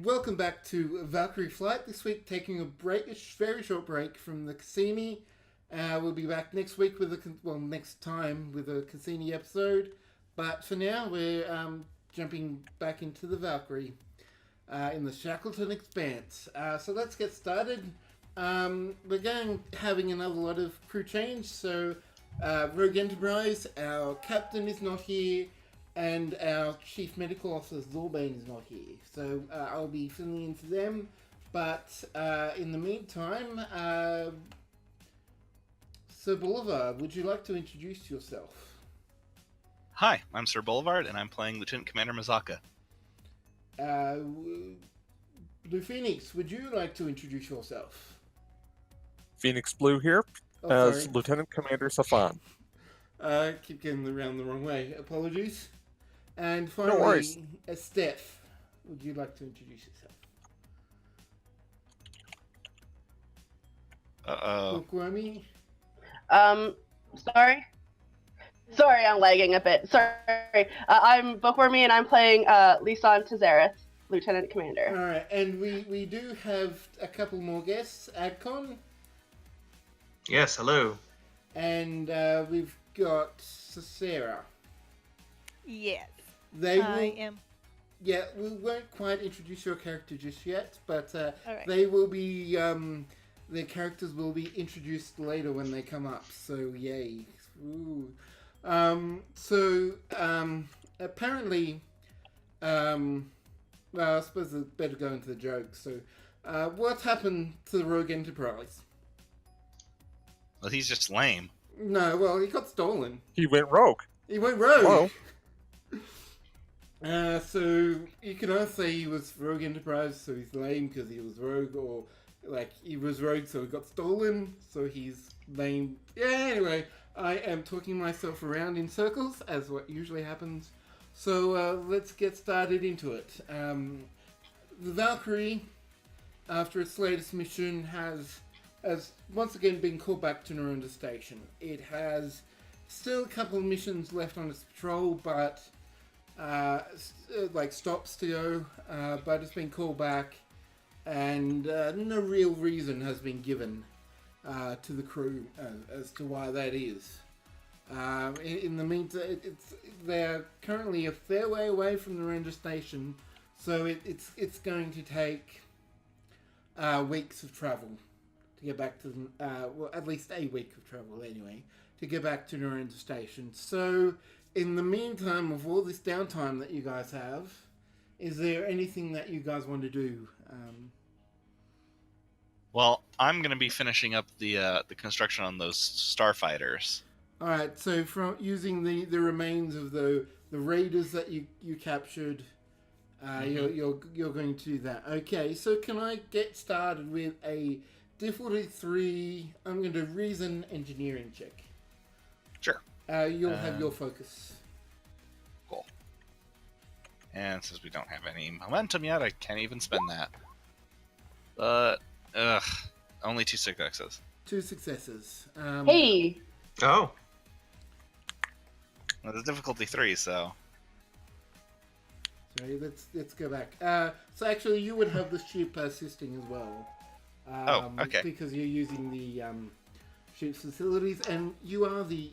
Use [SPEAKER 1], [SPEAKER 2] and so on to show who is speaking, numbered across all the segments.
[SPEAKER 1] welcome back to Valkyrie Flight. This week, taking a break, a very short break from the Cassini. We'll be back next week with next time with a Cassini episode. But for now, we're jumping back into the Valkyrie in the Shackleton Expanse. So let's get started. We're having another lot of crew change. So Rogue Enterprise, our captain is not here. And our Chief Medical Officer, Zorbane, is not here. So I'll be filling in for them. But in the meantime, Sir Boulevard, would you like to introduce yourself?
[SPEAKER 2] Hi, I'm Sir Boulevard, and I'm playing Lieutenant Commander Mazaka.
[SPEAKER 1] Blue Phoenix, would you like to introduce yourself?
[SPEAKER 3] Phoenix Blue here, as Lieutenant Commander Safan.
[SPEAKER 1] Keep getting around the wrong way. Apologies. And finally, Steph, would you like to introduce yourself? Bookwormy?
[SPEAKER 4] Sorry, I'm lagging a bit. Sorry. I'm Bookwormy, and I'm playing Lisan Tazareth, Lieutenant Commander.
[SPEAKER 1] Alright, and we do have a couple more guests. Adcon?
[SPEAKER 5] Yes, hello.
[SPEAKER 1] And we've got Sarah.
[SPEAKER 6] Yes.
[SPEAKER 1] I
[SPEAKER 6] am.
[SPEAKER 1] Yeah, we won't quite introduce your character just yet, but
[SPEAKER 6] Alright.
[SPEAKER 1] they will be, their characters will be introduced later when they come up, so yay. Ooh. Apparently, well, I suppose it's better go into the joke, so, what happened to the Rogue Enterprise?
[SPEAKER 2] Well, he's just lame.
[SPEAKER 1] No, well, he got stolen.
[SPEAKER 3] He went rogue.
[SPEAKER 1] He went rogue!
[SPEAKER 3] Whoa.
[SPEAKER 1] So you can either say he was Rogue Enterprise, so he's lame because he was rogue, or like he was rogue, so he got stolen, so he's lame. Yeah, anyway, I am talking myself around in circles, as what usually happens. So let's get started into it. The Valkyrie, after its latest mission, has once again been called back to Narrendra Station. It has still a couple of missions left on its patrol, but stops to go, but it's been called back, and no real reason has been given to the crew as to why that is. In the meantime, they're currently a fair way away from the Narrendra Station, so it's going to take weeks of travel to get back to at least a week of travel anyway to get back to Narrendra Station. So in the meantime of all this downtime that you guys have, is there anything that you guys want to do?
[SPEAKER 2] Well, I'm going to be finishing up the construction on those starfighters.
[SPEAKER 1] All right, so from using the remains of the raiders that you captured, you're going to do that. Okay, so can I get started with a difficulty 3? I'm going to reason engineering check.
[SPEAKER 2] Sure.
[SPEAKER 1] You'll have your focus.
[SPEAKER 2] Cool. And since we don't have any momentum yet, I can't even spend that. But, only 2 successes.
[SPEAKER 1] 2 successes.
[SPEAKER 4] Hey!
[SPEAKER 5] Oh.
[SPEAKER 2] Well, there's difficulty 3, so...
[SPEAKER 1] Sorry, let's go back. So actually, you would have the ship assisting as well.
[SPEAKER 2] Okay.
[SPEAKER 1] Because you're using the ship's facilities, and you are the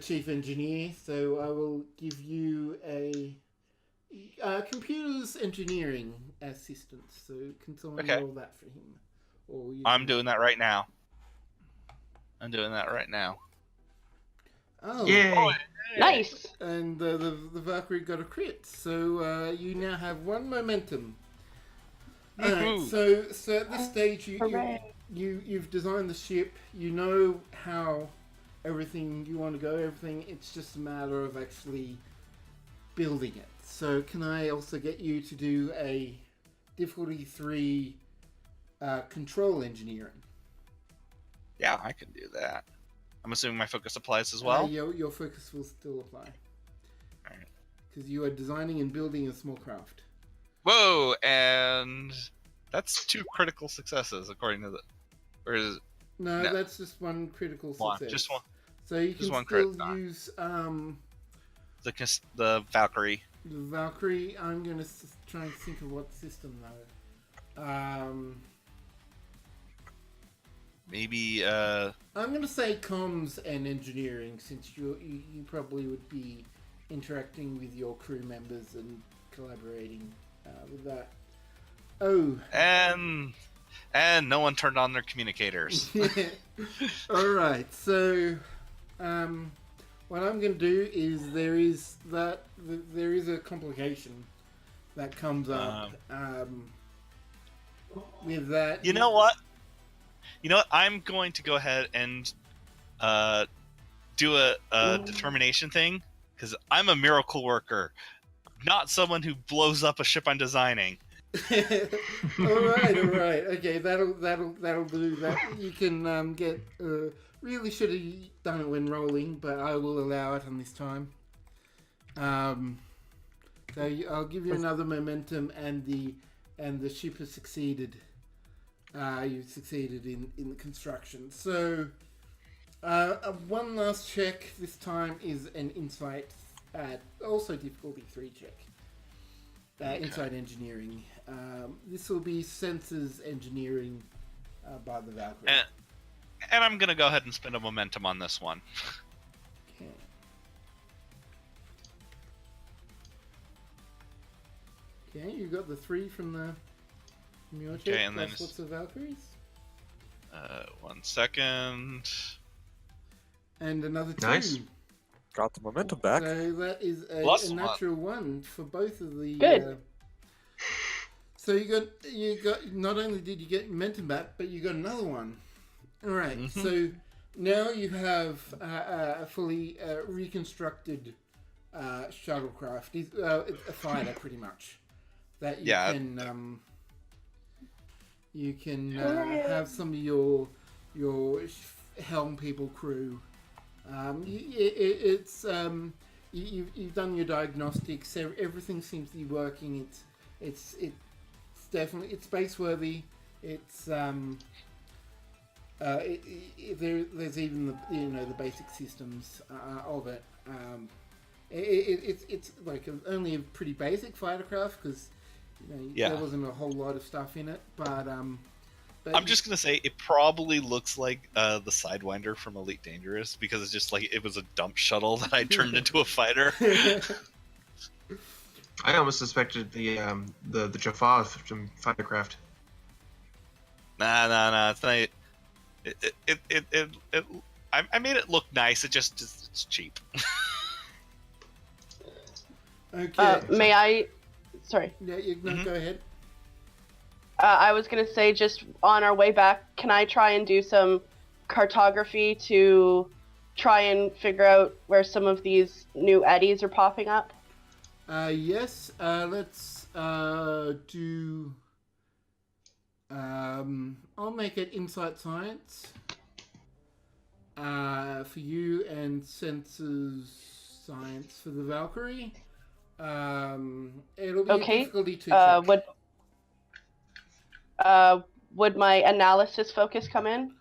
[SPEAKER 1] chief engineer, so I will give you a computers engineering assistant. So can someone roll that for him? Or
[SPEAKER 2] I'm doing that right now.
[SPEAKER 1] Oh,
[SPEAKER 5] Yay!
[SPEAKER 2] Oh,
[SPEAKER 4] Nice!
[SPEAKER 1] and the Valkyrie got a crit, so you now have 1 momentum. Alright, so at this stage you've designed the ship, you know how everything you want to go, everything, it's just a matter of actually building it. So can I also get you to do a difficulty 3 control engineering?
[SPEAKER 2] Yeah, I can do that. I'm assuming my focus applies as well?
[SPEAKER 1] Your focus will still apply.
[SPEAKER 2] Alright.
[SPEAKER 1] Because you are designing and building a small craft.
[SPEAKER 2] Whoa, and that's 2 critical successes according to the... Or is it...
[SPEAKER 1] No,
[SPEAKER 2] No.
[SPEAKER 1] that's just 1 critical success.
[SPEAKER 2] Just one.
[SPEAKER 1] So you
[SPEAKER 2] Just
[SPEAKER 1] can
[SPEAKER 2] one
[SPEAKER 1] still
[SPEAKER 2] crit.
[SPEAKER 1] use
[SPEAKER 2] The Valkyrie.
[SPEAKER 1] The Valkyrie, I'm going to try and think of what system though.
[SPEAKER 2] Maybe,
[SPEAKER 1] I'm going to say comms and engineering, since you probably would be interacting with your crew members and collaborating with that. Oh.
[SPEAKER 2] and no one turned on their communicators.
[SPEAKER 1] Alright, so what I'm going to do is there is a complication that comes up with that.
[SPEAKER 2] You know what? I'm going to go ahead and do a determination thing, because I'm a miracle worker, not someone who blows up a ship I'm designing.
[SPEAKER 1] all right. Okay, that'll do that. You can get. Really should have done it when rolling, but I will allow it on this time. So I'll give you another momentum, and the ship has succeeded. You've succeeded in the construction. So one last check. This time is an insight, also difficulty 3 check. Insight engineering. This will be sensors engineering by the Valkyrie.
[SPEAKER 2] And I'm gonna go ahead and spend a momentum on this one.
[SPEAKER 1] Okay, you got the 3 from your check.
[SPEAKER 2] Okay, and then
[SPEAKER 1] what's the Valkyries?
[SPEAKER 2] 1 second.
[SPEAKER 1] And another 2.
[SPEAKER 5] Nice.
[SPEAKER 3] Got the momentum back.
[SPEAKER 1] So that is
[SPEAKER 2] Plus
[SPEAKER 1] a natural 1 for both of the.
[SPEAKER 4] Good.
[SPEAKER 1] So you got not only did you get momentum back, but you got another one. All right.
[SPEAKER 2] Mm-hmm.
[SPEAKER 1] So now you have a fully reconstructed shuttlecraft. It's a fighter, pretty much. That you can have some of your helm people crew. You've done your diagnostics. Everything seems to be working. It's definitely space worthy. It's there's even the basic systems of it. It's like only a pretty basic fighter craft, because there wasn't a whole lot of stuff in it, but
[SPEAKER 2] I'm just gonna say it probably looks like the Sidewinder from Elite Dangerous, because it's just like it was a dump shuttle that I turned into a fighter.
[SPEAKER 5] I almost suspected the Jaffa from Fightercraft.
[SPEAKER 2] Nah. It's not. I made it look nice. It's cheap.
[SPEAKER 1] Okay.
[SPEAKER 4] May I? Sorry.
[SPEAKER 1] Yeah, go ahead.
[SPEAKER 4] I was gonna say, just on our way back, can I try and do some cartography to try and figure out where some of these new eddies are popping up?
[SPEAKER 1] Yes. Let's do. I'll make it Insight Science for you, and Sensors Science for the Valkyrie. It'll be
[SPEAKER 4] Okay.
[SPEAKER 1] difficulty 2 check.
[SPEAKER 4] Would my analysis focus come in?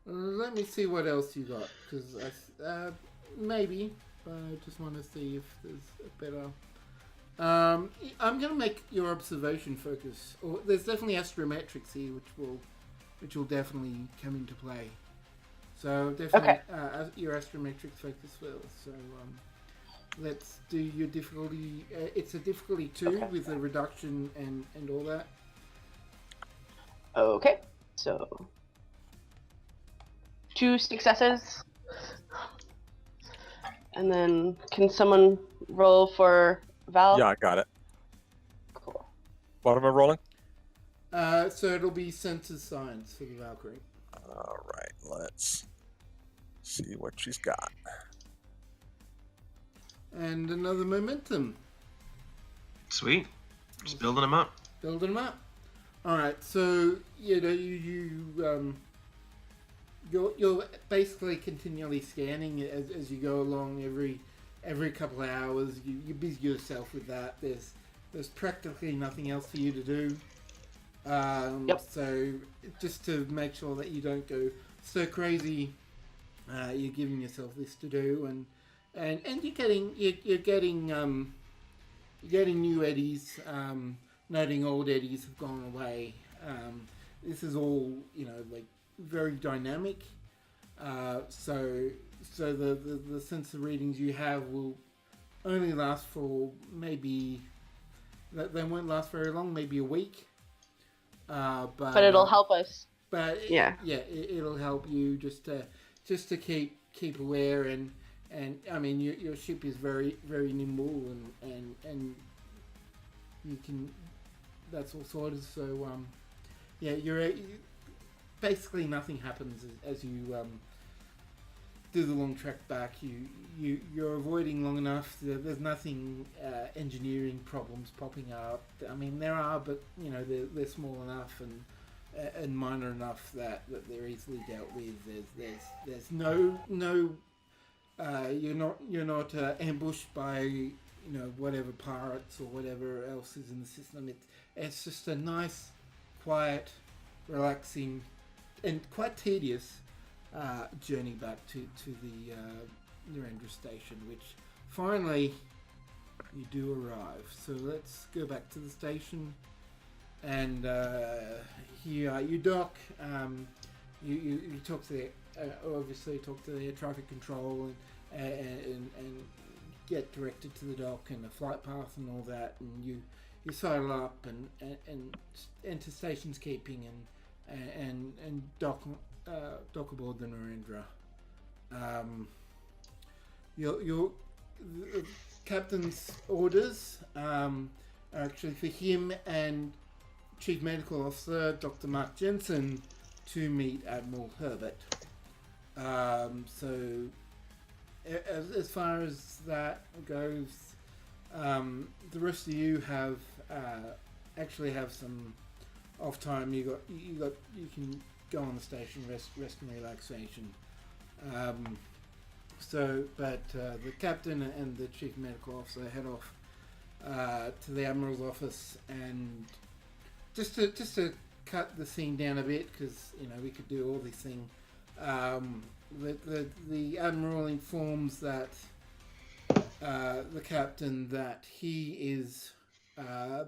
[SPEAKER 1] Let me see what else you got, because maybe, but I just want to see if there's a better. I'm going to make your observation focus. Or there's definitely astrometrics here, which will definitely come into play. So definitely your astrometrics focus will. So let's do your difficulty. It's a difficulty 2 with a reduction and all that.
[SPEAKER 4] Okay, so 2 successes. And then can someone roll for Val?
[SPEAKER 3] Yeah, I got it.
[SPEAKER 4] Cool.
[SPEAKER 3] What am I rolling?
[SPEAKER 1] So it'll be Sensor Science for the Valkyrie.
[SPEAKER 3] Alright, let's see what she's got.
[SPEAKER 1] And another momentum.
[SPEAKER 5] Sweet. Just building them up.
[SPEAKER 1] Building them up. Alright, so you're basically continually scanning as you go along. Every couple of hours you busy yourself with that. There's practically nothing else for you to do. So just to make sure that you don't go so crazy, you're giving yourself this to do, and you're getting new eddies. Noting old eddies have gone away. This is all like very dynamic. So the sensor readings you have will only last for maybe they won't last very long, maybe a week. But
[SPEAKER 4] it'll help us.
[SPEAKER 1] But it'll help you just to keep aware and I mean your ship is very very nimble and you can that's all sorted. So you're basically nothing happens as you do the long trek back. You're avoiding long enough. There's nothing engineering problems popping up. I mean there are, but they're small enough and minor enough that they're easily dealt with. There's no you're not ambushed by whatever pirates or whatever else is in the system. It's just a nice, quiet, relaxing, and quite tedious journey back to the Narrendra station, which finally you do arrive. So let's go back to the station, and here you dock. You talk to the obviously talk to the air traffic control and get directed to the dock and the flight path and all that, and you sidle up and enter stations keeping and dock aboard the Narrendra. Your the captain's orders are actually for him and Chief Medical Officer Dr. Mark Jensen to meet Admiral Herbert. So as far as that goes, the rest of you have actually have some off time. You can go on the station, rest and relaxation. But the captain and the chief medical officer head off to the admiral's office, and just to cut the scene down a bit, because we could do all these things. The admiral informs that the captain that he is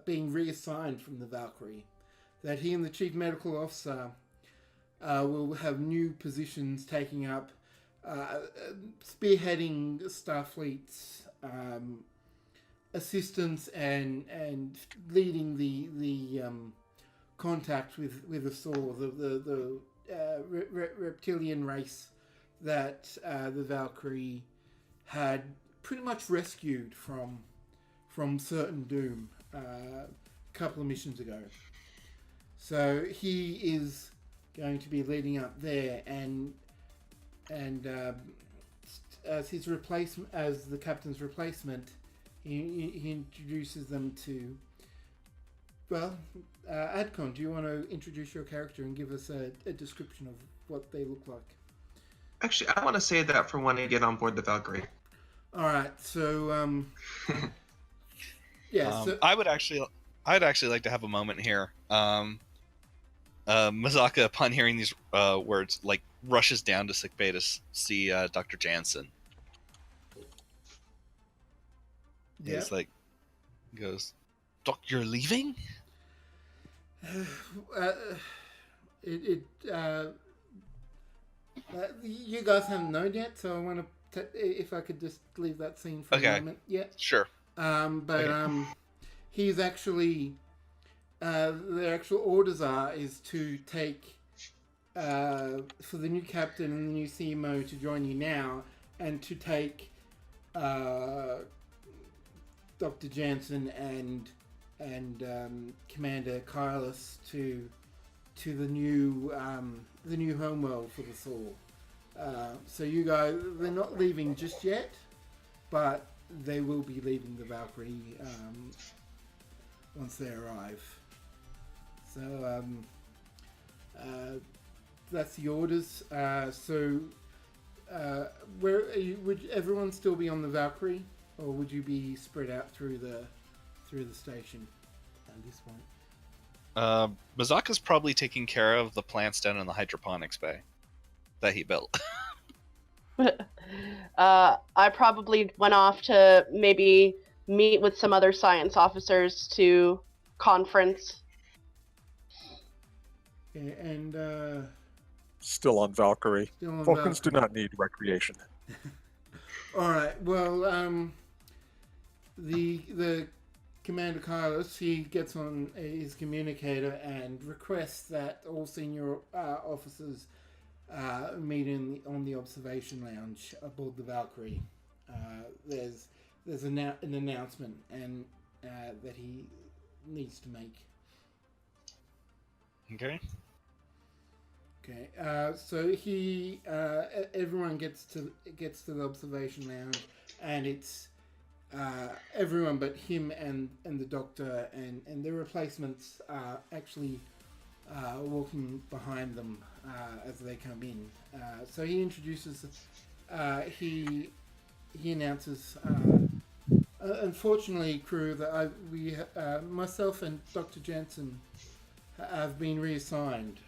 [SPEAKER 1] being reassigned from the Valkyrie, that he and the chief medical officer will have new positions taking up spearheading Starfleet's assistance and leading the contact with the Saw, the reptilian race that the Valkyrie had pretty much rescued from certain doom a couple of missions ago. So he is going to be leading up there, and as his replacement, as the captain's replacement, he introduces them to. Well, Adcon, do you want to introduce your character and give us a description of what they look like?
[SPEAKER 5] Actually, I want to say that for when I get on board the Valkyrie.
[SPEAKER 1] All right, so so
[SPEAKER 2] I'd actually like to have a moment here. Mazaka, upon hearing these words, rushes down to sickbay to see Dr. Jensen.
[SPEAKER 1] Yeah.
[SPEAKER 2] He's goes, Doc, you're leaving?
[SPEAKER 1] You guys haven't known yet, so I want to, if I could just leave that scene for a moment. Yeah.
[SPEAKER 2] Sure.
[SPEAKER 1] He's actually, their actual orders is to take, for the new captain and the new CMO to join you now, and to take Dr. Jensen and Commander Kylas to the new homeworld for the Saw. So you guys, they're not leaving just yet, but they will be leaving the Valkyrie once they arrive. So that's the orders. Where would everyone still be on the Valkyrie, or would you be spread out through the station at this point?
[SPEAKER 2] Bazaka's probably taking care of the plants down in the hydroponics bay that he built.
[SPEAKER 4] I probably went off to maybe meet with some other science officers to conference.
[SPEAKER 1] Okay, and
[SPEAKER 3] Still on Valkyrie.
[SPEAKER 1] still on
[SPEAKER 3] Vulcans do
[SPEAKER 1] Valkyrie.
[SPEAKER 3] not need recreation.
[SPEAKER 1] All right. Well, the Commander Kylas, he gets on his communicator and requests that all senior officers meet on the observation lounge aboard the Valkyrie. There's an announcement and that he needs to make.
[SPEAKER 2] Okay.
[SPEAKER 1] Okay. So he everyone gets to the observation lounge, and it's everyone but him and the doctor and their replacements are actually walking behind them as they come in. So he introduces. He announces. Unfortunately, crew, that myself and Dr. Jensen have been reassigned.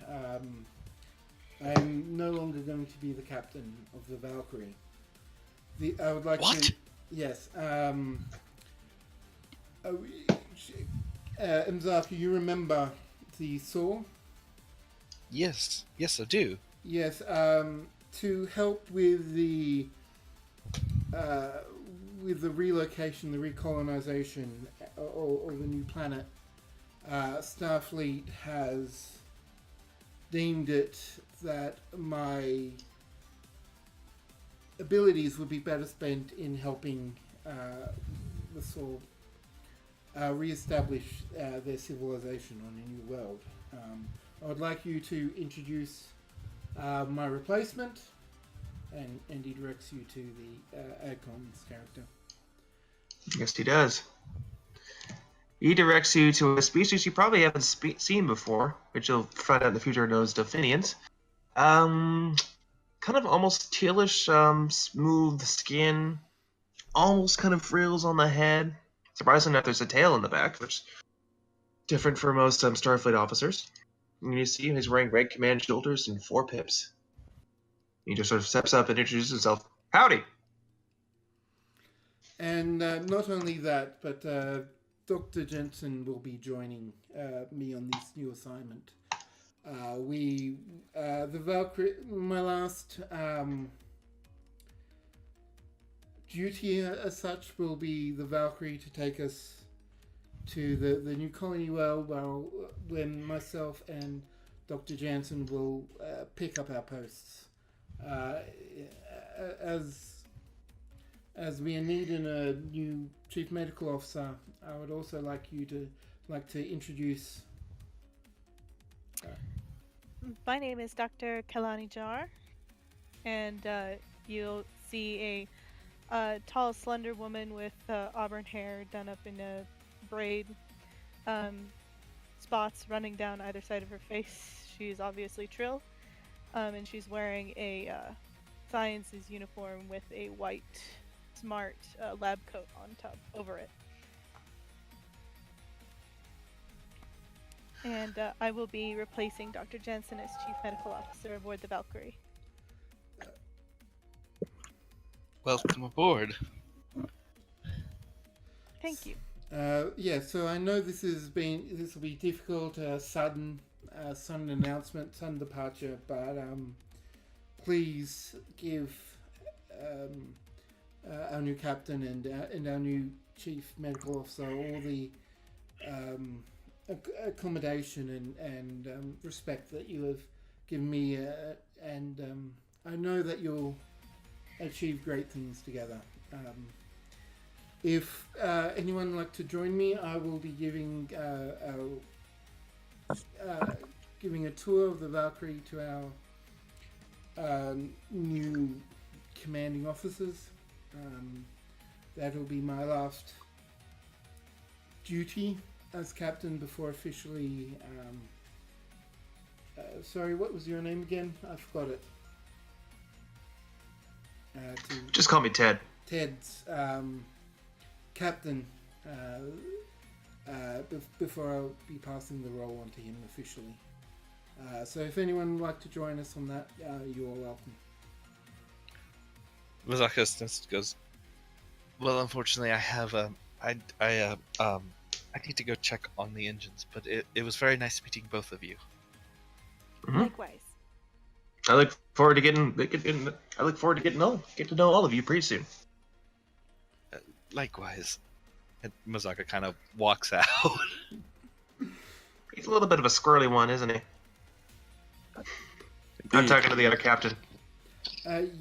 [SPEAKER 1] I'm no longer going to be the captain of the Valkyrie. I would like
[SPEAKER 2] What?
[SPEAKER 1] to. Yes. Mzaki, you remember the saw?
[SPEAKER 2] Yes, I do.
[SPEAKER 1] Yes. To help with the relocation, the recolonization, or the new planet, Starfleet has deemed it that my abilities would be better spent in helping the Saw re-establish their civilization on a new world. I would like you to introduce my replacement, and he directs you to the AdCom's character.
[SPEAKER 5] Yes, he does. He directs you to a species you probably haven't seen before, which you'll find out in the future knows Delphinians. Kind of almost tealish, smooth skin, almost kind of frills on the head. Surprisingly enough, there's a tail in the back, which is different for most Starfleet officers. And you see he's wearing red command shoulders and 4 pips. He just sort of steps up and introduces himself. Howdy!
[SPEAKER 1] And not only that, but Dr. Jensen will be joining me on this new assignment. The Valkyrie, my last duty as such will be the Valkyrie to take us to the new colony world, when myself and Dr. Jensen will pick up our posts. As we are needing a new chief medical officer, I would also like to introduce.
[SPEAKER 6] My name is Dr. Kalani Jar, and you'll see a tall, slender woman with auburn hair done up in a braid, spots running down either side of her face. She's obviously Trill, and she's wearing a sciences uniform with a white, smart lab coat on top over it. And I will be replacing Dr. Jensen as Chief Medical Officer aboard the Valkyrie.
[SPEAKER 2] Welcome aboard.
[SPEAKER 6] Thank you.
[SPEAKER 1] Yeah, so I know this will be difficult, sudden announcement, sudden departure, but please give our new captain and our new chief medical officer all the accommodation and respect that you have given me, and I know that you'll achieve great things together. If anyone would like to join me, I will be giving a tour of the Valkyrie to our new commanding officers. That will be my last duty as captain before officially. Sorry, what was your name again? I forgot it.
[SPEAKER 5] Just call me Ted.
[SPEAKER 1] Ted's captain before I'll be passing the role on to him officially. So if anyone would like to join us on that, you're welcome.
[SPEAKER 2] Mazaka just goes, well, unfortunately, I have I need to go check on the engines, but it was very nice meeting both of you.
[SPEAKER 5] Mhm.
[SPEAKER 6] Likewise.
[SPEAKER 5] I look forward to getting to know all of you pretty soon.
[SPEAKER 2] Likewise. And Mazaka kind of walks out.
[SPEAKER 5] He's a little bit of a squirrely one, isn't he? I'm
[SPEAKER 3] Indeed.
[SPEAKER 5] talking to the other captain.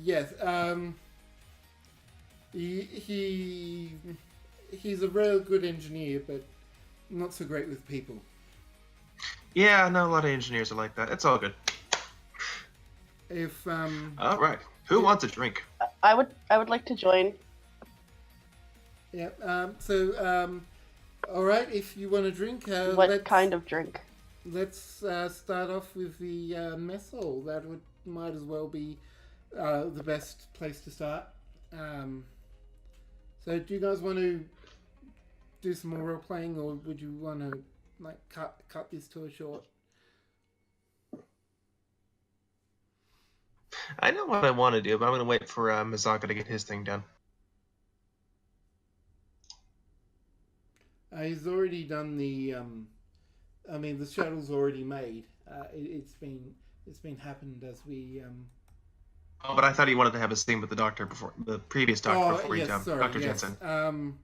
[SPEAKER 1] Yes. He's a real good engineer, but not so great with people.
[SPEAKER 5] Yeah, I know a lot of engineers are like that. It's all good.
[SPEAKER 1] If
[SPEAKER 5] All right. Who wants a drink?
[SPEAKER 4] I would like to join.
[SPEAKER 1] yeah. All right. If you want to drink,
[SPEAKER 4] What kind of drink?
[SPEAKER 1] let's start off with the mess hall. That might as well be the best place to start. So, do you guys want to do some more role playing, or would you want to like cut this tour short?
[SPEAKER 5] I know what I want to do, but I'm going to wait for Mazaka to get his thing done.
[SPEAKER 1] He's already done the. I mean, the shuttle's already made. It's been happened as we.
[SPEAKER 5] Oh, but I thought he wanted to have his thing with the doctor before the previous doctor before
[SPEAKER 1] yes,
[SPEAKER 5] he
[SPEAKER 1] sorry,
[SPEAKER 5] Dr.
[SPEAKER 1] yes.
[SPEAKER 5] Jensen.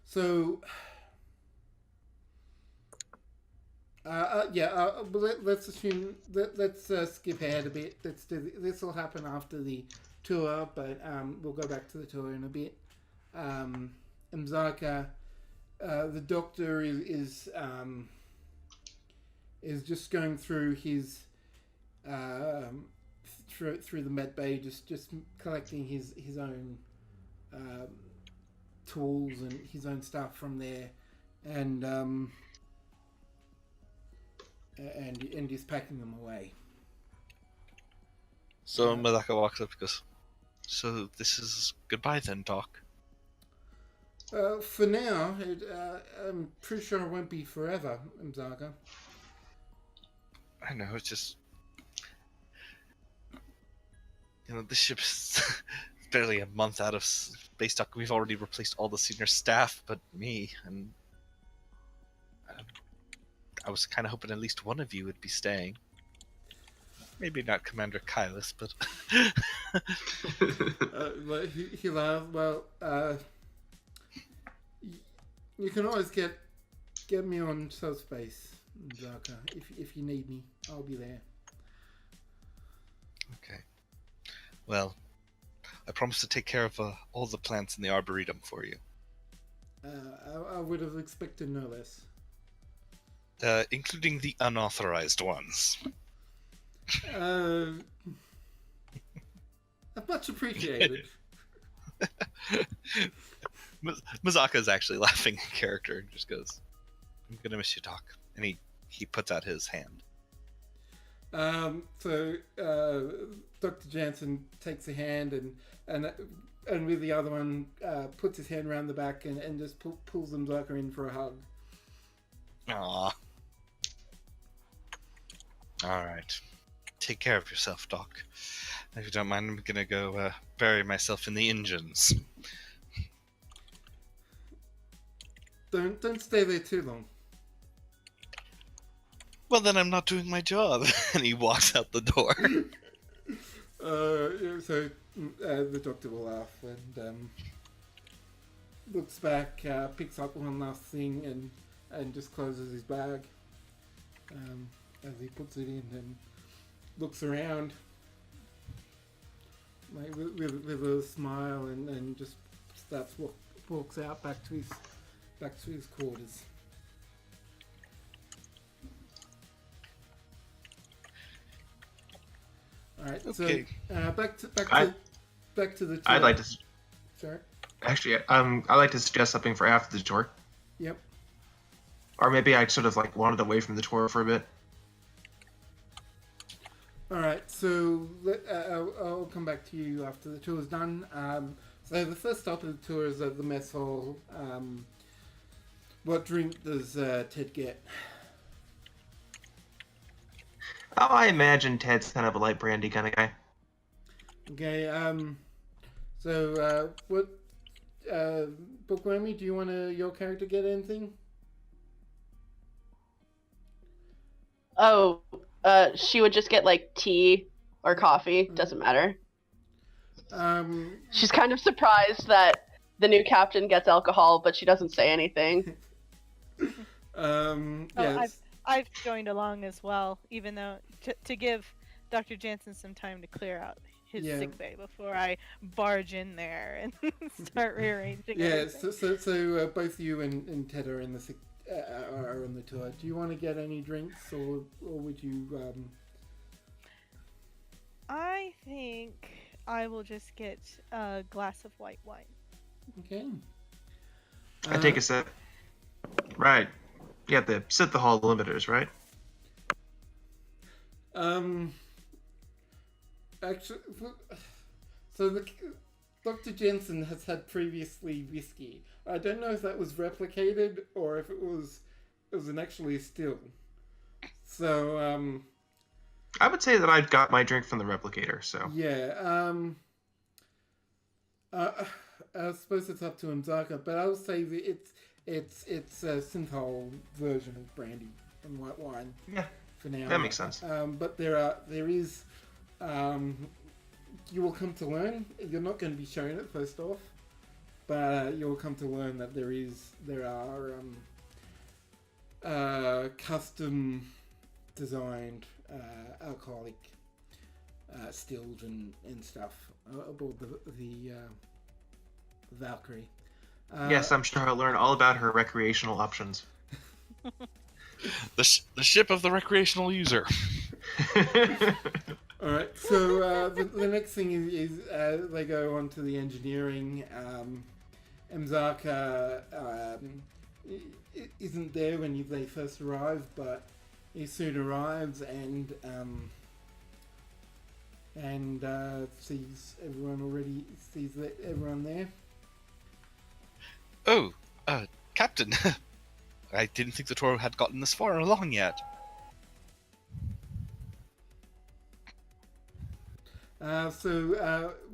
[SPEAKER 1] So. Let's assume let's skip ahead a bit. This will happen after the tour, but we'll go back to the tour in a bit. Mzaka, the doctor is just going through his through the med bay, just collecting his own tools and his own stuff from there, and just packing them away.
[SPEAKER 2] So Mazaka walks up and goes, so this is goodbye then, Doc.
[SPEAKER 1] For now, I'm pretty sure it won't be forever, Mzaka.
[SPEAKER 2] I know, it's just... this ship's barely a month out of space dock. We've already replaced all the senior staff but me, and... I was kind of hoping at least one of you would be staying. Maybe not Commander Kylas, but...
[SPEAKER 1] He laughed. Well, you can always get me on subspace, Mzaka. If you need me, I'll be there.
[SPEAKER 2] Okay. Well, I promise to take care of all the plants in the Arboretum for you.
[SPEAKER 1] I would have expected no less.
[SPEAKER 2] Including the unauthorized ones.
[SPEAKER 1] Much appreciated.
[SPEAKER 2] Mazaka is actually laughing in character and just goes, I'm gonna miss you, Doc. And he puts out his hand.
[SPEAKER 1] So Dr. Jensen takes a hand and with the other one puts his hand around the back and just pulls Mzaka in for a hug.
[SPEAKER 2] Aww. Alright. Take care of yourself, Doc. If you don't mind, I'm gonna go bury myself in the engines.
[SPEAKER 1] Don't stay there too long.
[SPEAKER 2] Well, then I'm not doing my job. And he walks out the door.
[SPEAKER 1] So the doctor will laugh and looks back, picks up one last thing and just closes his bag as he puts it in and looks around like with a smile and just walks out back to his quarters. All right,
[SPEAKER 2] Okay.
[SPEAKER 1] So back to the tour.
[SPEAKER 5] I'd like to.
[SPEAKER 1] Sorry.
[SPEAKER 5] Actually, I'd like to suggest something for after the tour.
[SPEAKER 1] Yep.
[SPEAKER 5] Or maybe I sort of like wandered away from the tour for a bit.
[SPEAKER 1] All right, so I'll come back to you after the tour is done. So the first stop of the tour is at the mess hall. What drink does Ted get?
[SPEAKER 5] Oh, I imagine Ted's kind of a light brandy kind of guy.
[SPEAKER 1] Okay. So, what, Bookwormy, do you want your character get anything?
[SPEAKER 4] Oh, she would just get like tea or coffee. Doesn't matter. She's kind of surprised that the new captain gets alcohol, but she doesn't say anything.
[SPEAKER 1] Yes.
[SPEAKER 6] I've joined along as well, even though to give Dr. Jensen some time to clear out his sick bay before I barge in there and start rearranging.
[SPEAKER 1] Yes. Yeah, so both you and Ted are in the are on the tour. Do you want to get any drinks, or would you?
[SPEAKER 6] I think I will just get a glass of white wine.
[SPEAKER 1] Okay.
[SPEAKER 5] I take a sip. Right. You have to set the hall limiters, right?
[SPEAKER 1] Actually, so Dr. Jensen has had previously whiskey. I don't know if that was replicated or if it was actually a still. So,
[SPEAKER 5] I would say that I got my drink from the replicator, so.
[SPEAKER 1] Yeah, I suppose it's up to Mzaka, but I'll say that it's a synthol version of brandy and white wine.
[SPEAKER 5] Yeah,
[SPEAKER 1] for now.
[SPEAKER 5] that makes sense.
[SPEAKER 1] But there is, you will come to learn. You're not going to be shown it first off, but you'll come to learn that there are custom designed alcoholic stills and stuff aboard the Valkyrie.
[SPEAKER 5] Yes, I'm sure I'll learn all about her recreational options.
[SPEAKER 2] The ship of the recreational user.
[SPEAKER 1] All right. So the next thing is they go on to the engineering. Mzaka isn't there when they first arrive, but he soon arrives and sees everyone there.
[SPEAKER 2] Oh, Captain. I didn't think the tour had gotten this far along yet.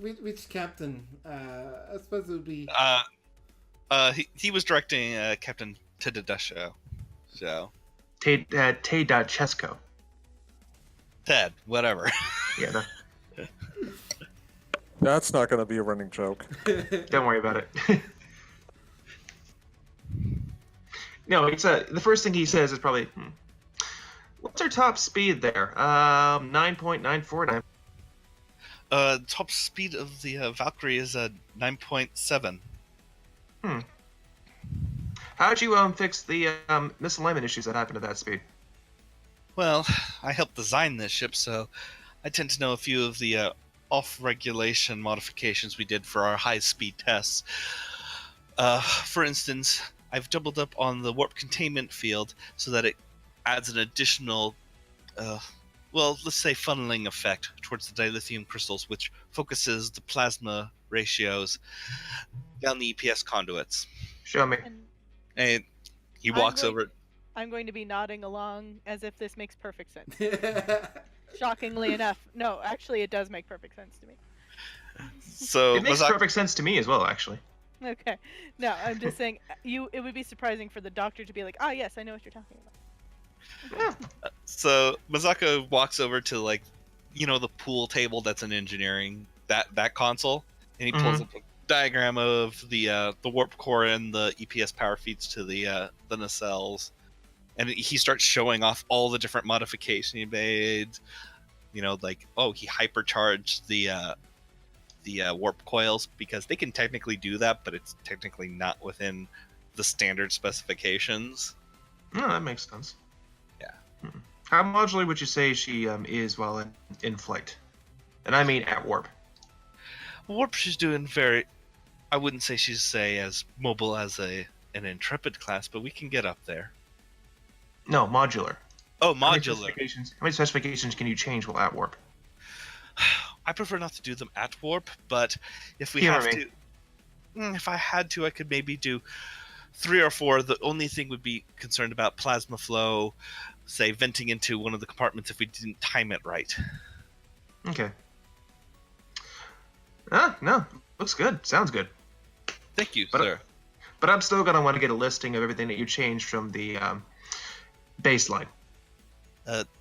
[SPEAKER 1] Which captain? I suppose it would be...
[SPEAKER 2] He was directing Captain Tedesco. So...
[SPEAKER 5] Tedesco.
[SPEAKER 2] Ted, whatever.
[SPEAKER 5] Yeah,
[SPEAKER 3] That's not going to be a running joke.
[SPEAKER 5] don't worry about it. No, it's the first thing he says is probably, what's our top speed there? 9.949.
[SPEAKER 2] Top speed of the Valkyrie is 9.7.
[SPEAKER 5] How'd you fix the misalignment issues that happened at that speed?
[SPEAKER 2] Well, I helped design this ship, so I tend to know a few of the off-regulation modifications we did for our high-speed tests. For instance, I've doubled up on the warp containment field so that it adds an additional, let's say funneling effect towards the dilithium crystals, which focuses the plasma ratios down the EPS conduits.
[SPEAKER 5] Show me.
[SPEAKER 2] And he walks over.
[SPEAKER 6] I'm going to be nodding along as if this makes perfect sense. Shockingly enough. No, actually it does make perfect sense to me.
[SPEAKER 2] So
[SPEAKER 5] it makes perfect sense to me as well, actually.
[SPEAKER 6] Okay. No, I'm just saying it would be surprising for the doctor to be like, yes, I know what you're talking about.
[SPEAKER 5] Yeah.
[SPEAKER 2] So Mazaka walks over to the pool table that's in engineering, that console, and he pulls up a diagram of the warp core and the EPS power feeds to the nacelles, and he starts showing off all the different modifications he made. He hypercharged the warp coils because they can technically do that, but it's technically not within the standard specifications.
[SPEAKER 5] No, that makes sense.
[SPEAKER 2] Yeah.
[SPEAKER 5] How modular would you say she is while in flight? And I mean at warp.
[SPEAKER 2] Warp, she's doing I wouldn't say she's as mobile as an Intrepid class, but we can get up there.
[SPEAKER 5] No, modular.
[SPEAKER 2] Oh, modular.
[SPEAKER 5] How many specifications can you change while at warp?
[SPEAKER 2] I prefer not to do them at warp, but if if I had to, I could maybe do 3 or 4. The only thing would be concerned about plasma flow, say venting into one of the compartments if we didn't time it right.
[SPEAKER 5] Okay. No, Looks good. Sounds good.
[SPEAKER 2] Thank you,
[SPEAKER 5] But-
[SPEAKER 2] sir.
[SPEAKER 5] But I'm still gonna want to get a listing of everything that you changed from the baseline.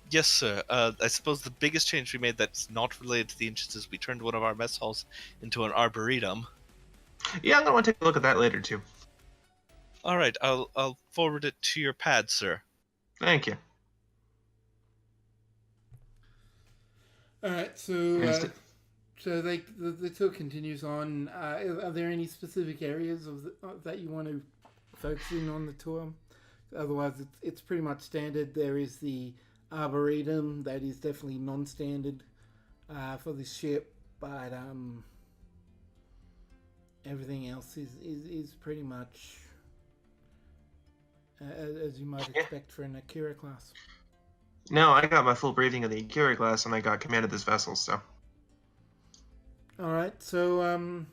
[SPEAKER 2] Yes, sir. I suppose the biggest change we made that's not related to the inches is we turned one of our mess halls into an arboretum.
[SPEAKER 5] Yeah, I'm gonna want to take a look at that later too.
[SPEAKER 2] All right, I'll forward it to your pad, sir.
[SPEAKER 5] Thank you.
[SPEAKER 1] All right, so the tour continues on. Are there any specific areas that you want to focus in on the tour? Otherwise, it's pretty much standard. There is the arboretum that is definitely non-standard for this ship, but everything else is pretty much as you might expect for an Akira class.
[SPEAKER 5] No, I got my full briefing of the Akira class and I got command of this vessel, so.
[SPEAKER 1] All right, so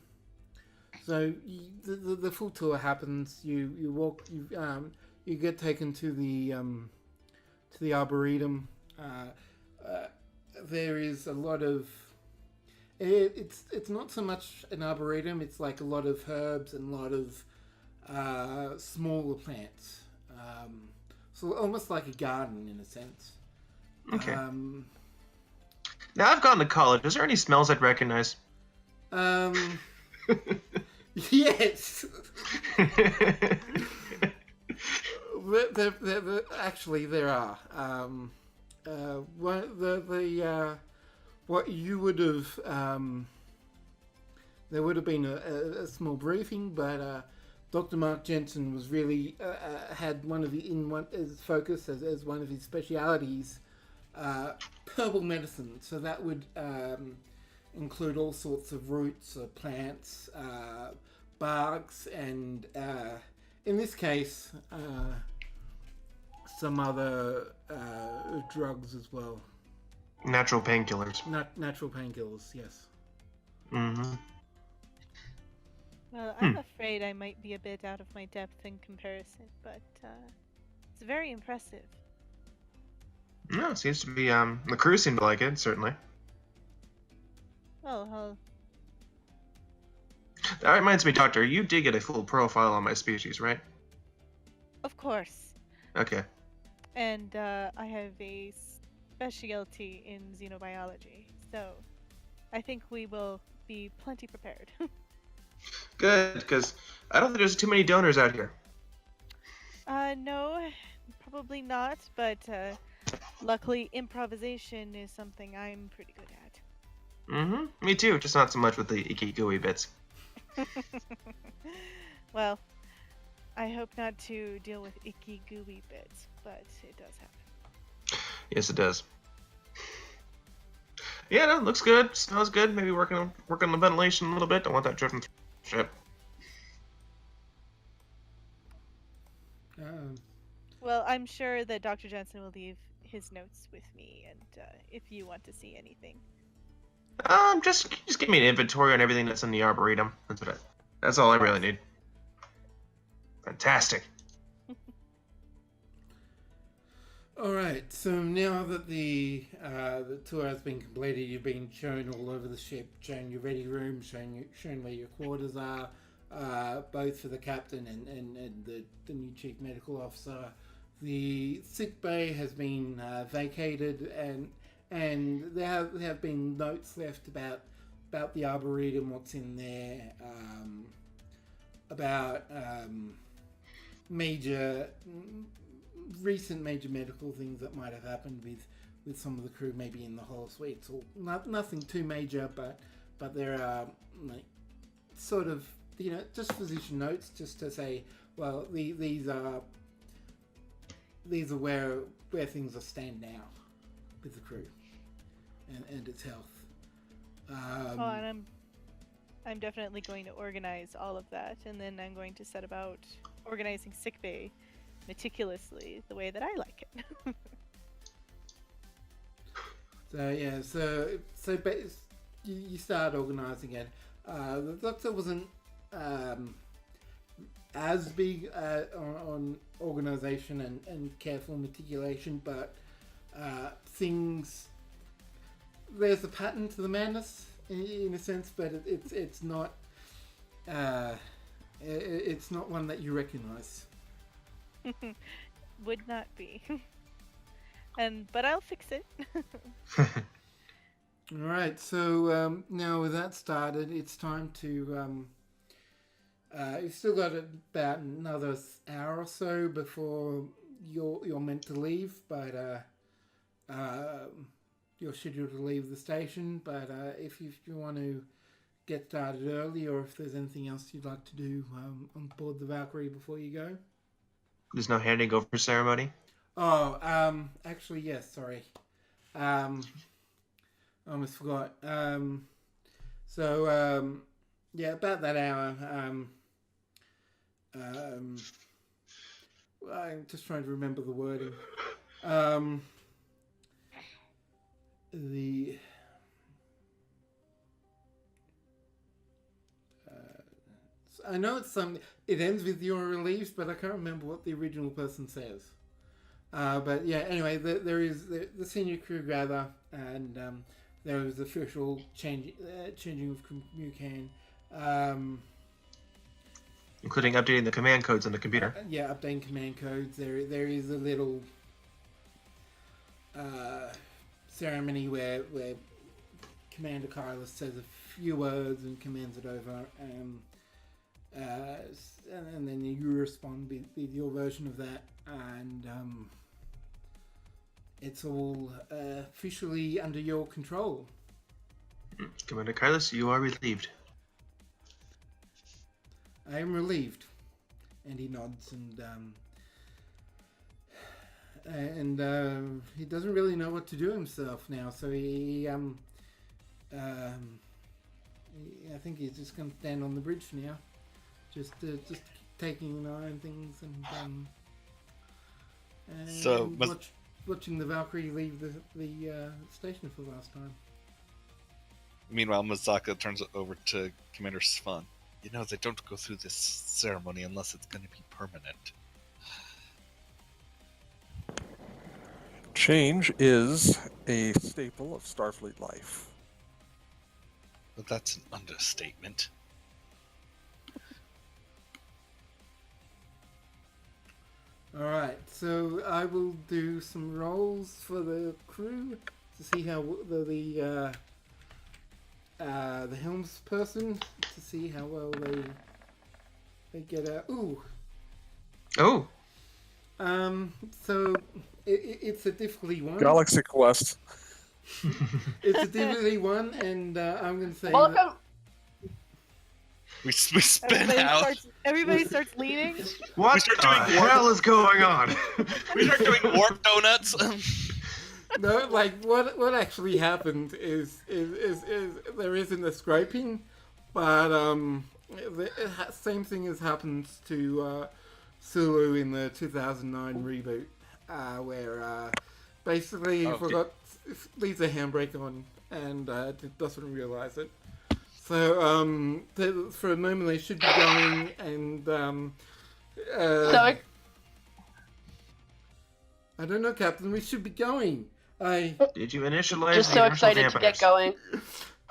[SPEAKER 1] the full tour happens. You walk. You get taken to the arboretum. There is a lot of. It's not so much an arboretum. It's like a lot of herbs and a lot of smaller plants. So almost like a garden in a sense.
[SPEAKER 5] Okay. Now I've gone to college. Is there any smells I'd recognize?
[SPEAKER 1] Yes. Actually, there are. What you would have. There would have been a small briefing, but Dr. Mark Jensen was really had his focus as one of his specialities, herbal medicine. So that would include all sorts of roots, plants, barks, and in this case, some other drugs as well.
[SPEAKER 5] Natural painkillers.
[SPEAKER 1] Natural painkillers, yes.
[SPEAKER 5] Mm-hmm.
[SPEAKER 6] Well, I'm afraid I might be a bit out of my depth in comparison, but it's very impressive.
[SPEAKER 5] No, it seems to be, the crew seemed to like it, certainly.
[SPEAKER 6] Well,
[SPEAKER 5] That reminds me, Doctor, you did get a full profile on my species, right?
[SPEAKER 6] of course.
[SPEAKER 5] Okay.
[SPEAKER 6] And I have a specialty in xenobiology, so I think we will be plenty prepared.
[SPEAKER 5] Good, because I don't think there's too many donors out here.
[SPEAKER 6] No, probably not, but luckily improvisation is something I'm pretty good at.
[SPEAKER 5] Mm-hmm. Me too, just not so much with the icky gooey bits.
[SPEAKER 6] Well, I hope not to deal with icky gooey bits, but it does happen.
[SPEAKER 5] Yes, it does. Yeah, no, looks good. Smells good. Maybe working on the ventilation a little bit. Don't want that drifting through the ship.
[SPEAKER 6] Well, I'm sure that Dr. Jensen will leave his notes with me, and if you want to see anything.
[SPEAKER 5] Just give me an inventory on everything that's in the arboretum. That's all I really need. Fantastic.
[SPEAKER 1] All right. So now that the tour has been completed, you've been shown all over the ship, shown your ready room, shown where your quarters are, both for the captain and the new chief medical officer. The sick bay has been vacated, and there have been notes left about the arboretum, what's in there, about recent major medical things that might have happened with some of the crew, maybe in the whole suites, or nothing too major, but there are like sort of just physician notes, just to say, well, these are where things are stand now with the crew and its health.
[SPEAKER 6] And I'm definitely going to organize all of that, and then I'm going to set about organizing sickbay meticulously the way that I like it.
[SPEAKER 1] So you start organizing it. The doctor wasn't as big on organization and careful meticulation, but there's a pattern to the madness in a sense, but it's not it's not one that you recognize.
[SPEAKER 6] Would not be. But I'll fix it.
[SPEAKER 1] All right, so now with that started, it's time to. You've still got about another hour or so before you're meant to leave, but you're scheduled to leave the station. But if you want to get started early, or if there's anything else you'd like to do on board the Valkyrie before you go.
[SPEAKER 5] There's no handing over ceremony?
[SPEAKER 1] Oh, actually, yes, sorry. I almost forgot. Yeah, about that hour. I'm just trying to remember the wording. I know it's it ends with your relief, but I can't remember what the original person says. But yeah, anyway, there is the senior crew gather, and there is official changing of communican.
[SPEAKER 5] Including updating the command codes on the computer.
[SPEAKER 1] Yeah, updating command codes. There is a little ceremony where Commander Kylas says a few words and commands it over, and then you respond with your version of that, and it's all officially under your control.
[SPEAKER 5] Commander Kylas, you are relieved.
[SPEAKER 1] I am relieved. And he nods, and he doesn't really know what to do himself now, so I think he's just going to stand on the bridge for now, just taking an eye on things, and
[SPEAKER 2] So,
[SPEAKER 1] watching the Valkyrie leave the station for the last time.
[SPEAKER 2] Meanwhile, Mazaka turns it over to Commander Svan. You know, they don't go through this ceremony unless it's going to be permanent.
[SPEAKER 3] Change is a staple of Starfleet life.
[SPEAKER 2] But that's an understatement.
[SPEAKER 1] Alright, so I will do some rolls for the crew to see how the helms person, to see how well they get out. Ooh.
[SPEAKER 5] Oh.
[SPEAKER 1] So it's a difficulty 1.
[SPEAKER 3] Galaxy Quest.
[SPEAKER 1] It's a difficulty 1, and I'm going to say.
[SPEAKER 4] Welcome.
[SPEAKER 2] We spin out.
[SPEAKER 6] Everybody starts leaving.
[SPEAKER 5] What
[SPEAKER 2] start
[SPEAKER 5] the
[SPEAKER 2] doing warp-
[SPEAKER 5] hell is going on?
[SPEAKER 2] We start doing warp donuts.
[SPEAKER 1] No, like what actually happened is there isn't a scraping, but same thing has happened to Sulu in the 2009 reboot, where basically he leaves a handbrake on and doesn't realize it. So for a moment they should be going, and
[SPEAKER 4] So
[SPEAKER 1] I don't know, Captain. We should be going.
[SPEAKER 5] Did you initialize
[SPEAKER 4] just
[SPEAKER 5] the
[SPEAKER 4] so
[SPEAKER 5] inertial
[SPEAKER 4] excited to get
[SPEAKER 5] dampeners?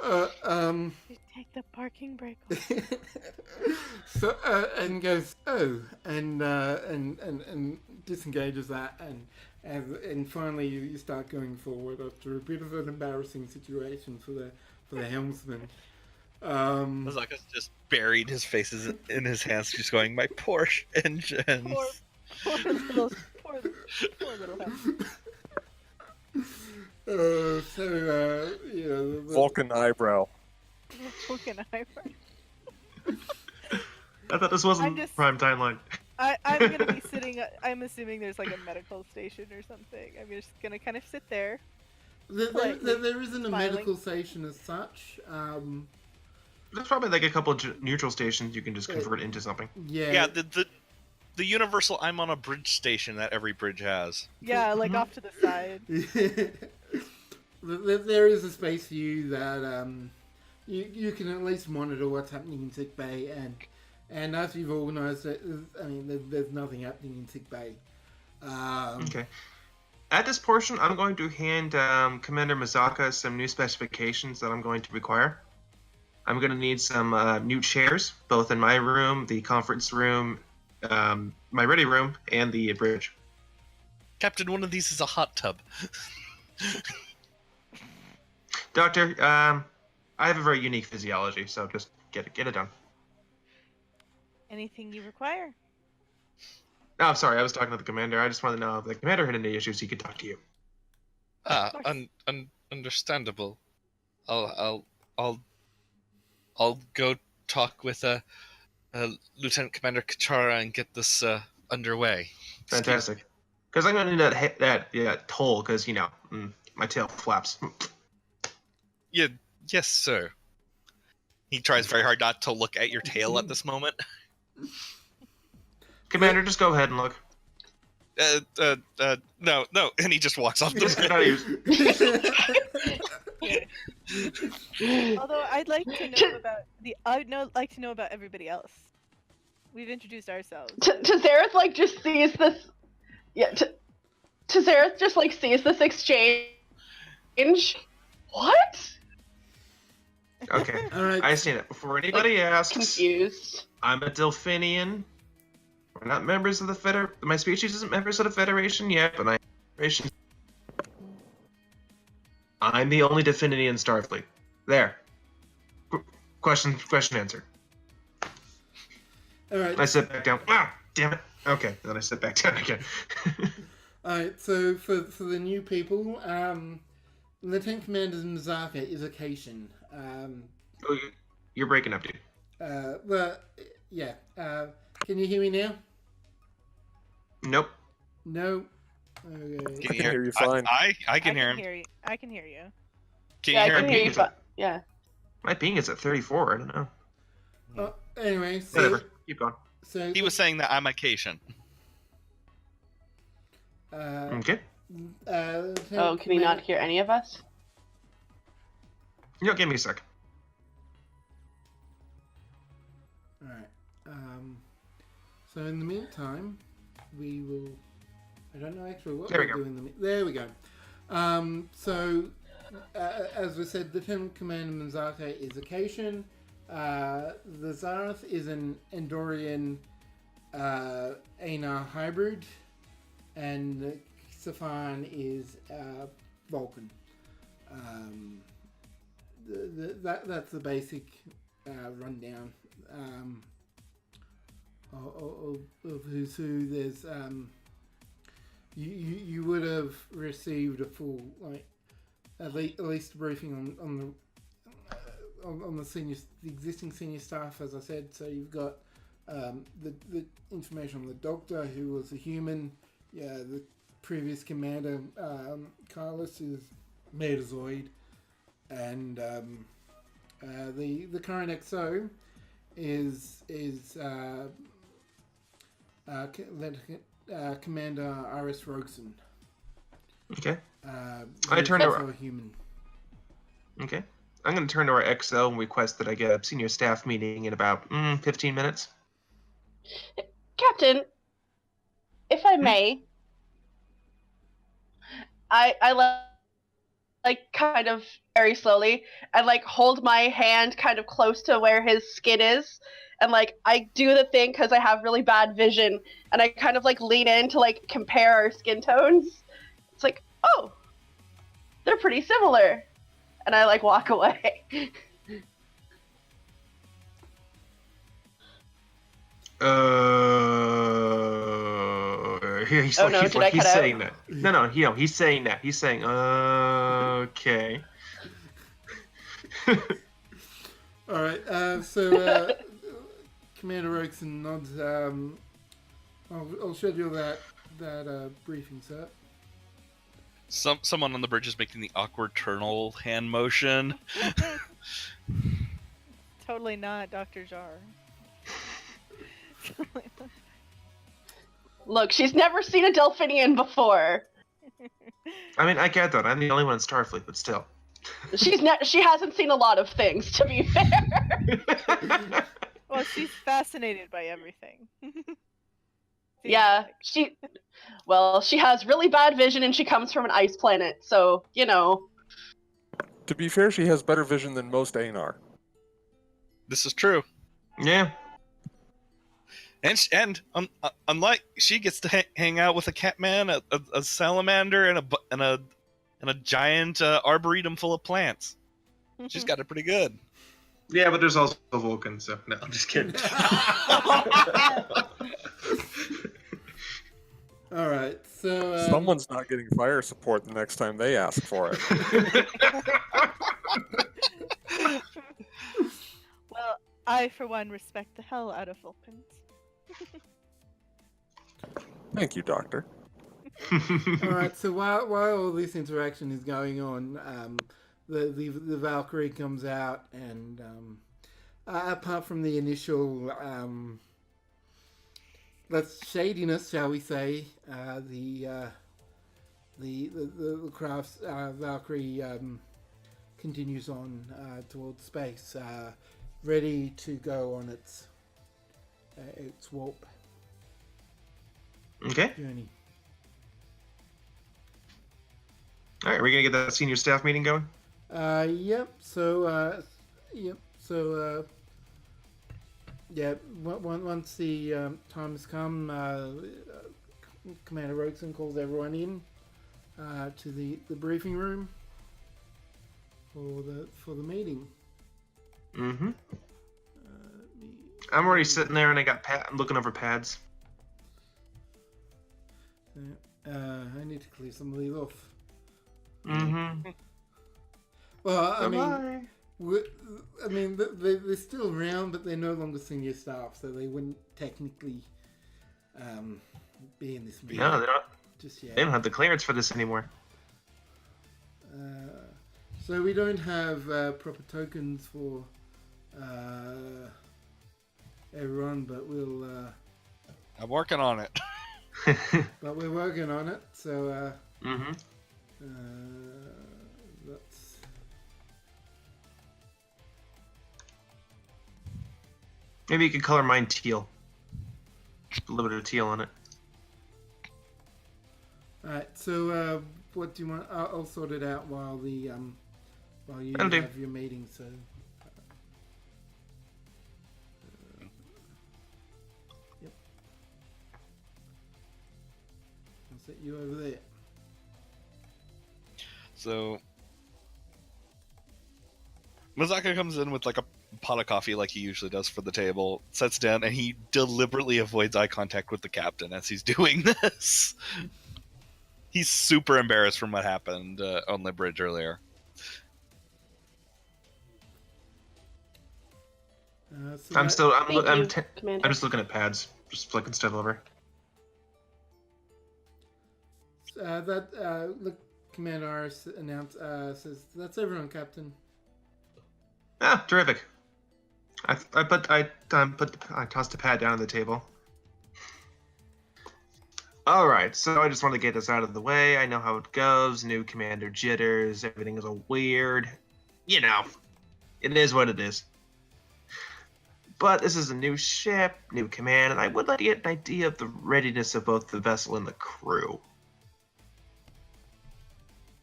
[SPEAKER 4] going.
[SPEAKER 6] You take the parking brake off.
[SPEAKER 1] So and goes and disengages that, and finally you start going forward after a bit of an embarrassing situation for the helmsman.
[SPEAKER 2] Mazaka's just buried his faces in his hands, just going, "My Porsche engines."
[SPEAKER 6] Poor little helm.
[SPEAKER 3] Vulcan eyebrow.
[SPEAKER 6] Fucking eyebrow.
[SPEAKER 5] I thought this wasn't prime timeline.
[SPEAKER 6] I'm gonna be sitting. I'm assuming there's like a medical station or something. I'm just gonna kind of sit there.
[SPEAKER 1] There isn't a
[SPEAKER 6] smiling.
[SPEAKER 1] medical station as such.
[SPEAKER 5] There's probably like a couple of neutral stations you can just convert into something.
[SPEAKER 2] Yeah, the universal I'm on a bridge station that every bridge has.
[SPEAKER 6] Yeah, like off to the side.
[SPEAKER 1] There is a space for you that you can at least monitor what's happening in sick bay, and as you've organised it, there's nothing happening in sick bay.
[SPEAKER 5] Okay. At this portion, I'm going to hand Commander Mazaka some new specifications that I'm going to require. I'm going to need some new chairs, both in my room, the conference room, my ready room, and the bridge.
[SPEAKER 2] Captain, one of these is a hot tub.
[SPEAKER 5] Doctor, I have a very unique physiology, so just get it done.
[SPEAKER 6] Anything you require?
[SPEAKER 5] Oh, sorry, I was talking to the commander. I just wanted to know if the commander had any issues, he could talk to you.
[SPEAKER 2] Understandable. I'll go talk with Lieutenant Commander Kachara and get this underway.
[SPEAKER 5] Fantastic. Because I'm gonna need that toll, because my tail flaps.
[SPEAKER 2] Yeah, yes, sir. He tries very hard not to look at your tail at this moment.
[SPEAKER 5] Commander, just go ahead and look.
[SPEAKER 2] No, and he just walks off the
[SPEAKER 6] bridge. Although I'd like to know about everybody else. We've introduced ourselves.
[SPEAKER 4] Tazareth just sees this. Yeah, Tazareth just sees this exchange. What?
[SPEAKER 5] Okay,
[SPEAKER 1] All right.
[SPEAKER 5] I seen it. Before anybody asks,
[SPEAKER 4] Confused.
[SPEAKER 5] I'm a Delphinian. We're not members of the My species isn't members of the Federation yet, but I'm the only Delphinian in Starfleet. There. Question answered.
[SPEAKER 1] All right.
[SPEAKER 5] I sit back down. Ah, damn it. Okay, then I sit back down again.
[SPEAKER 1] All right. So for the new people, Lieutenant Commander Mazaka is a Cation.
[SPEAKER 5] Oh, you're breaking up, dude.
[SPEAKER 1] Well, yeah. Can you hear me now?
[SPEAKER 5] Nope.
[SPEAKER 1] No. Okay.
[SPEAKER 2] Can you
[SPEAKER 3] hear you fine.
[SPEAKER 2] I can hear him.
[SPEAKER 6] I can hear you.
[SPEAKER 2] Can
[SPEAKER 4] Yeah,
[SPEAKER 2] you hear
[SPEAKER 4] I can
[SPEAKER 2] him?
[SPEAKER 4] hear you. Yeah.
[SPEAKER 5] My ping is at 34. I don't know.
[SPEAKER 1] Anyway, so
[SPEAKER 5] Whatever. Keep going.
[SPEAKER 1] so
[SPEAKER 2] He was saying that I'm a Cation.
[SPEAKER 5] Okay.
[SPEAKER 4] Oh, can he not hear any of us?
[SPEAKER 5] Give me a sec.
[SPEAKER 1] All right. So in the meantime, we will. I don't know actually what
[SPEAKER 5] There we
[SPEAKER 1] we'll
[SPEAKER 5] go.
[SPEAKER 1] do in the. There we go. So, as we said, Lieutenant Commander Manzaka is a Cation. The Zarath is an Endorian Anar hybrid, and Safan is Vulcan. That's the basic rundown of who's who. There's you would have received a full at least a briefing on the existing senior staff, as I said. So you've got the information on the Doctor, who was a human. Yeah, the previous commander, Kylas, is Metazoid, and the current XO is Commander Iris Rogeson.
[SPEAKER 5] Okay. I turned
[SPEAKER 1] also
[SPEAKER 5] over.
[SPEAKER 1] a human.
[SPEAKER 5] Okay. I'm going to turn to our XO and request that I get a senior staff meeting in about 15 minutes.
[SPEAKER 4] Captain, if I may, I kind of very slowly, and hold my hand kind of close to where his skin is, and I do the thing because I have really bad vision, and I kind of lean in to compare our skin tones. It's oh, they're pretty similar, and I walk away.
[SPEAKER 5] He's
[SPEAKER 4] Oh, no,
[SPEAKER 5] he's,
[SPEAKER 4] did I
[SPEAKER 5] he's
[SPEAKER 4] cut out?
[SPEAKER 5] saying that. No, he's saying that. He's saying, okay.
[SPEAKER 1] All right. So Commander Rogeson nods. I'll schedule that briefing, sir.
[SPEAKER 2] Someone on the bridge is making the awkward turtle hand motion.
[SPEAKER 6] Totally not Dr. Jar.
[SPEAKER 4] Look, she's never seen a Delphinian before.
[SPEAKER 5] I mean, I get that. I'm the only one in Starfleet, but still.
[SPEAKER 4] She hasn't seen a lot of things, to be fair.
[SPEAKER 6] Well, she's fascinated by everything.
[SPEAKER 4] Yeah, she has really bad vision, and she comes from an ice planet, so,
[SPEAKER 3] To be fair, she has better vision than most Anar.
[SPEAKER 2] This is true.
[SPEAKER 5] Yeah.
[SPEAKER 2] And unlike she gets to hang out with a catman, a salamander, and a giant arboretum full of plants. She's got it pretty good.
[SPEAKER 5] Yeah, but there's also Vulcan, so no, I'm just kidding.
[SPEAKER 1] All right, so
[SPEAKER 3] Someone's not getting fire support the next time they ask for it.
[SPEAKER 6] Well, I, for one, respect the hell out of Vulcans.
[SPEAKER 3] Thank you, Doctor.
[SPEAKER 1] all right. So while all this interaction is going on, the Valkyrie comes out, and apart from the initial that's shadiness, shall we say, the craft's Valkyrie continues on towards space, ready to go on its warp
[SPEAKER 5] Okay.
[SPEAKER 1] journey.
[SPEAKER 5] All right, are we gonna get that senior staff meeting going?
[SPEAKER 1] Yep. So, once the time has come, Commander Rogeson calls everyone in to the briefing room for the meeting.
[SPEAKER 5] Mm-hmm. I'm already sitting there, and I'm looking over pads.
[SPEAKER 1] I need to clear some of these off.
[SPEAKER 5] Mm-hmm.
[SPEAKER 1] Well,
[SPEAKER 5] Bye-bye.
[SPEAKER 1] they're still around, but they're no longer senior staff, so they wouldn't technically be in this meeting.
[SPEAKER 5] No, they're not.
[SPEAKER 1] Just yet.
[SPEAKER 5] They don't have the clearance for this anymore.
[SPEAKER 1] So we don't have proper tokens for everyone, but
[SPEAKER 2] I'm working on it.
[SPEAKER 1] but we're working on it. So
[SPEAKER 5] Mm-hmm.
[SPEAKER 1] that's
[SPEAKER 5] Maybe you could color mine teal. A little bit of teal on it.
[SPEAKER 1] all right. So what do you want? I'll sort it out while you
[SPEAKER 5] That'll do.
[SPEAKER 1] have your meeting. So. Yep. I'll set you over there.
[SPEAKER 2] So Mazaka comes in with like a pot of coffee like he usually does for the table, sits down, and he deliberately avoids eye contact with the captain as he's doing this. He's super embarrassed from what happened on the bridge earlier.
[SPEAKER 1] So
[SPEAKER 5] I'm
[SPEAKER 4] Commander.
[SPEAKER 5] just looking at pads, just flicking stuff over.
[SPEAKER 1] Look, Commander Aris says that's everyone, Captain.
[SPEAKER 5] Ah, terrific. I tossed a pad down on the table. All right, so I just wanted to get this out of the way. I know how it goes. New commander jitters. Everything is all weird. You know, it is what it is. But this is a new ship, new command, and I would like to get an idea of the readiness of both the vessel and the crew.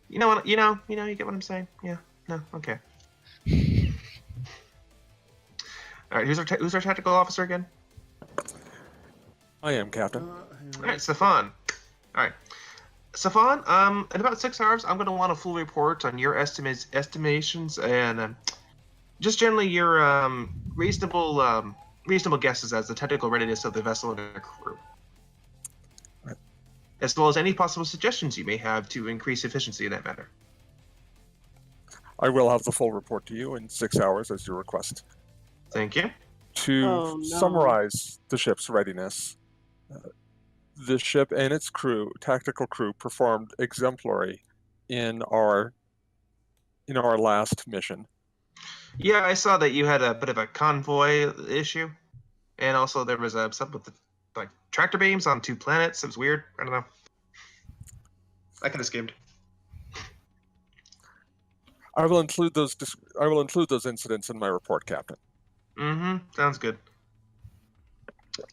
[SPEAKER 5] You know what? You get what I'm saying? Yeah. No. Okay. All right. Who's our tactical officer again?
[SPEAKER 3] I am, Captain.
[SPEAKER 5] All right, Stefan. All right, Stefan. In about 6 hours, I'm going to want a full report on your estimations and just generally your reasonable guesses as the technical readiness of the vessel and the crew, as well as any possible suggestions you may have to increase efficiency in that matter.
[SPEAKER 3] I will have the full report to you in 6 hours as you request.
[SPEAKER 5] Thank you.
[SPEAKER 3] To summarize the ship's readiness, the ship and its tactical crew, performed exemplary in our last mission.
[SPEAKER 5] Yeah, I saw that you had a bit of a convoy issue, and also there was something with the tractor beams on 2 planets. It was weird. I don't know. I could have skimmed.
[SPEAKER 3] I will include those incidents in my report, Captain.
[SPEAKER 5] Mm-hmm. Sounds good.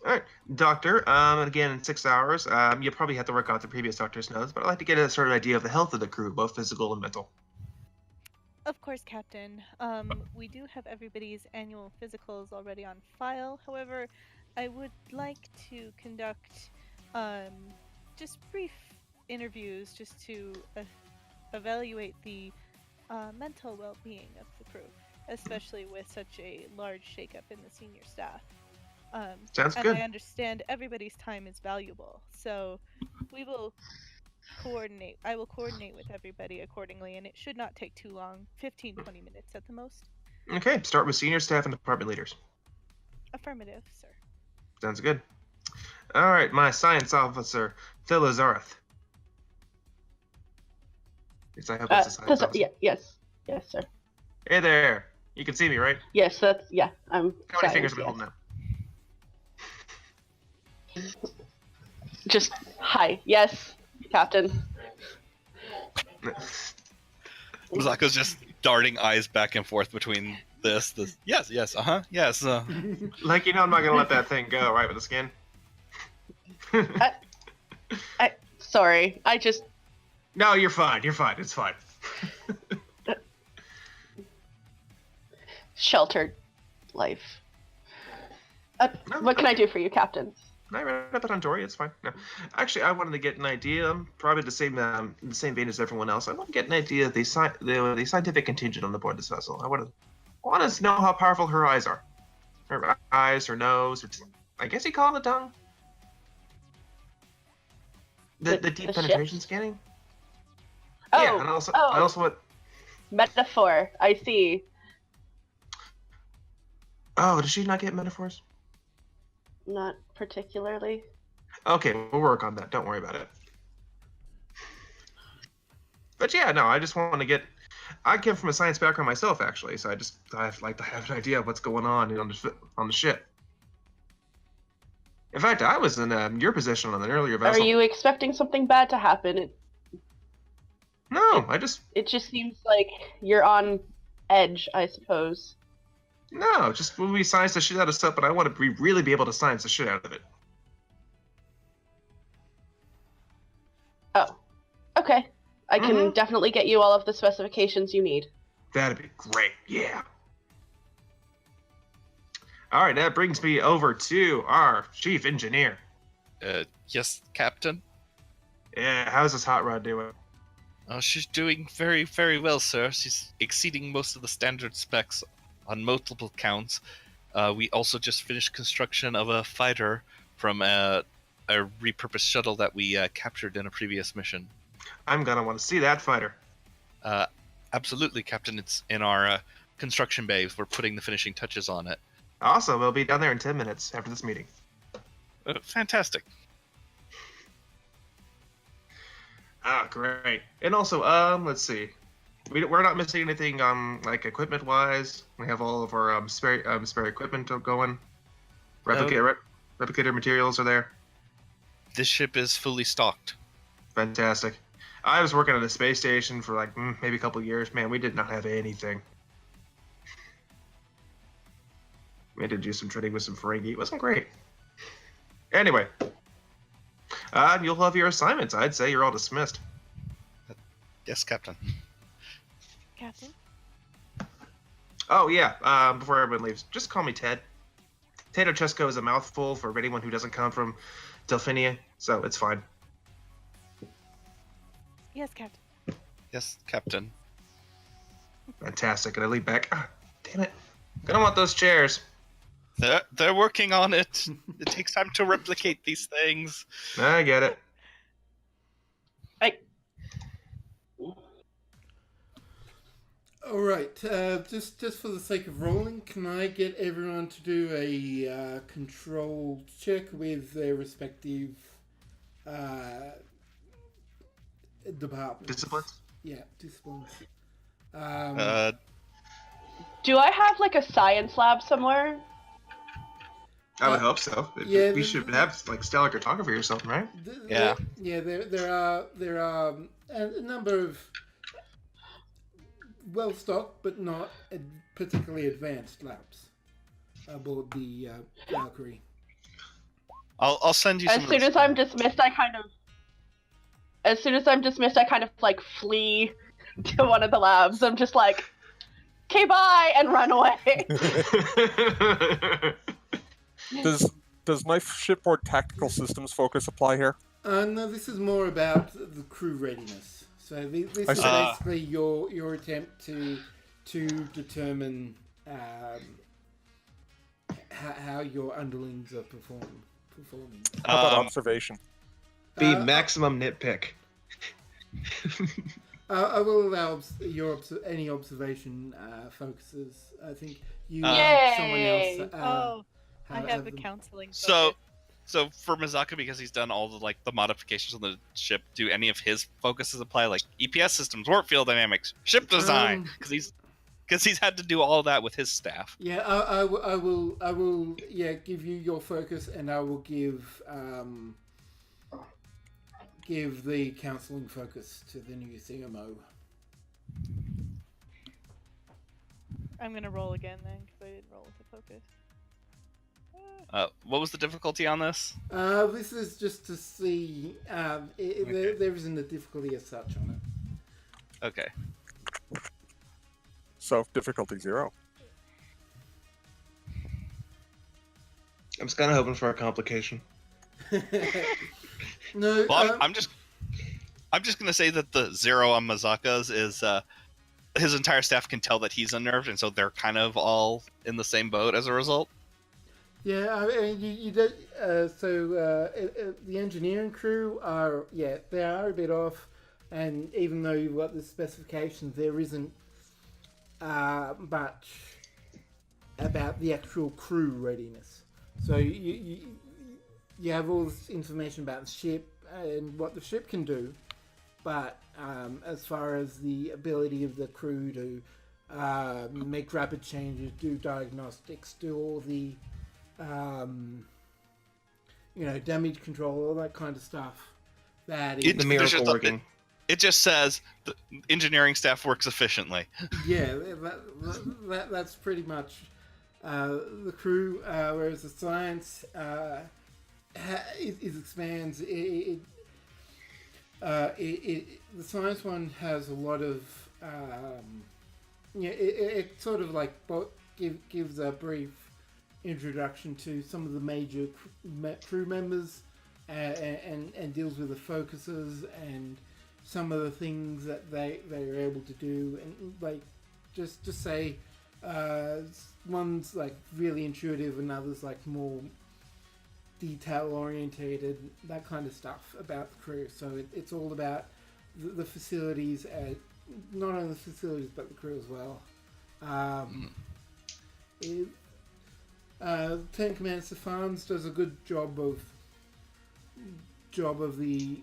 [SPEAKER 5] All right, Doctor. Again, in 6 hours, you'll probably have to work out the previous doctor's notes, but I'd like to get a sort of idea of the health of the crew, both physical and mental.
[SPEAKER 6] Of course, Captain. We do have everybody's annual physicals already on file. However, I would like to conduct just brief interviews just to evaluate the mental well-being of the crew, especially with such a large shakeup in the senior staff.
[SPEAKER 5] Sounds
[SPEAKER 6] and
[SPEAKER 5] good.
[SPEAKER 6] I understand everybody's time is valuable, so we will coordinate. I will coordinate with everybody accordingly, and it should not take too long, 15-20 minutes at the most.
[SPEAKER 5] Okay, start with senior staff and department leaders.
[SPEAKER 6] Affirmative, sir.
[SPEAKER 5] Sounds good. All right, my science officer, Philazarth. Yes, I hope that's a science officer.
[SPEAKER 4] Yes, sir.
[SPEAKER 5] Hey there. You can see me, right?
[SPEAKER 4] Yes, that's I'm.
[SPEAKER 5] How many fingers am I holding up?
[SPEAKER 4] Just hi. Yes, Captain.
[SPEAKER 2] Zako's just darting eyes back and forth between this. Yes, yes, yes.
[SPEAKER 5] Like, I'm not gonna let that thing go, right, with the skin?
[SPEAKER 4] Sorry, I just.
[SPEAKER 5] No, you're fine. You're fine. It's fine.
[SPEAKER 4] Sheltered life. What can I do for you, Captain?
[SPEAKER 5] I read up on Dory. It's fine. No, actually, I wanted to get an idea. Probably the same vein as everyone else. I want to get an idea of the scientific contingent on the board of this vessel. I want to know how powerful her eyes are. Her eyes, her nose. I guess you call it the tongue. The deep penetration scanning.
[SPEAKER 4] Oh,
[SPEAKER 5] yeah, and I also want.
[SPEAKER 4] Metaphor. I see.
[SPEAKER 5] Oh, does she not get metaphors?
[SPEAKER 4] Not particularly.
[SPEAKER 5] Okay, we'll work on that. Don't worry about it. But yeah, no, I just want to get. I came from a science background myself, actually, so I'd like to have an idea of what's going on on the ship. In fact, I was in your position on an earlier vessel.
[SPEAKER 4] Are you expecting something bad to happen?
[SPEAKER 5] No,
[SPEAKER 4] It just seems like you're on edge, I suppose.
[SPEAKER 5] No, just when we science the shit out of stuff, but I want to really be able to science the shit out of it.
[SPEAKER 4] Oh, okay. I can definitely get you all of the specifications you need.
[SPEAKER 5] That'd be great, yeah. All right, that brings me over to our chief engineer.
[SPEAKER 2] Yes, Captain?
[SPEAKER 5] Yeah, how's this hot rod doing?
[SPEAKER 2] Oh, she's doing very, very well, sir. She's exceeding most of the standard specs on multiple counts. We also just finished construction of a fighter from a repurposed shuttle that we captured in a previous mission.
[SPEAKER 5] I'm gonna want to see that fighter.
[SPEAKER 2] Absolutely, Captain. It's in our construction bay. We're putting the finishing touches on it.
[SPEAKER 5] Awesome. We'll be down there in 10 minutes after this meeting.
[SPEAKER 2] Fantastic.
[SPEAKER 5] Ah, great. And also, let's see. We're not missing anything, like equipment-wise. We have all of our spare equipment going. Replicator materials are there.
[SPEAKER 2] This ship is fully stocked.
[SPEAKER 5] Fantastic. I was working at a space station for like maybe a couple of years. Man, we did not have anything. We had to do some training with some Ferengi. It wasn't great. Anyway, you'll have your assignments. I'd say you're all dismissed.
[SPEAKER 2] Yes, Captain.
[SPEAKER 6] Captain?
[SPEAKER 5] Oh, yeah. Before everyone leaves, just call me Ted. Tato Chesco is a mouthful for anyone who doesn't come from Delphinia, so it's fine.
[SPEAKER 6] Yes, Captain.
[SPEAKER 2] Yes, Captain.
[SPEAKER 5] Fantastic. And I lean back. Ah, damn it. I don't want those chairs.
[SPEAKER 2] They're working on it. It takes time to replicate these things.
[SPEAKER 5] I get it.
[SPEAKER 1] All right. Just for the sake of rolling, can I get everyone to do a control check with their respective departments?
[SPEAKER 5] Disciplines?
[SPEAKER 1] Yeah, disciplines.
[SPEAKER 4] Do I have like a science lab somewhere?
[SPEAKER 5] I would hope so.
[SPEAKER 1] Yeah,
[SPEAKER 5] we should have like stellar cartography or something, right?
[SPEAKER 2] Yeah.
[SPEAKER 1] There are a number of well-stocked but not particularly advanced labs aboard the Valkyrie.
[SPEAKER 2] I'll send you.
[SPEAKER 4] As soon as I'm dismissed, I kind of like flee to one of the labs. I'm just like, okay, bye, and run away.
[SPEAKER 3] Does my shipboard tactical systems focus apply here?
[SPEAKER 1] No, this is more about the crew readiness. So this is basically your attempt to determine how your underlings are performing.
[SPEAKER 3] How about observation?
[SPEAKER 5] Be maximum nitpick.
[SPEAKER 1] I will allow any observation focuses. I think you
[SPEAKER 4] Yay!
[SPEAKER 1] someone else.
[SPEAKER 6] I have a counseling.
[SPEAKER 2] So for Mazaka, because he's done all the modifications on the ship, do any of his focuses apply, like EPS systems, warp field dynamics, ship design? Because he's had to do all that with his staff.
[SPEAKER 1] Yeah, I will give you your focus, and I will give the counseling focus to the new CMO.
[SPEAKER 6] I'm gonna roll again then, because I didn't roll with the focus.
[SPEAKER 2] What was the difficulty on this?
[SPEAKER 1] This is just to see. There isn't a difficulty as such on it.
[SPEAKER 2] Okay.
[SPEAKER 3] So difficulty 0.
[SPEAKER 5] I'm just kind of hoping for a complication.
[SPEAKER 1] No,
[SPEAKER 2] well, I'm just gonna say that the 0 on Mazaka's is his entire staff can tell that he's unnerved, and so they're kind of all in the same boat as a result.
[SPEAKER 1] Yeah, I mean, you did. The engineering crew are they are a bit off, and even though you've got the specifications, there isn't much about the actual crew readiness. So you have all this information about the ship and what the ship can do, but as far as the ability of the crew to make rapid changes, do diagnostics, do all the damage control, all that kind of stuff.
[SPEAKER 5] The miracle working.
[SPEAKER 2] It just says the engineering staff works efficiently.
[SPEAKER 1] Yeah, that's pretty much the crew. Whereas the science expands. The science one has a lot of it sort of like gives a brief introduction to some of the major crew members and deals with the focuses and some of the things that they are able to do, and like just say one's like really intuitive and others like more detail orientated, that kind of stuff about the crew. So it's all about the facilities, not only the facilities but the crew as well. Lieutenant Commander Stefans does a good job of the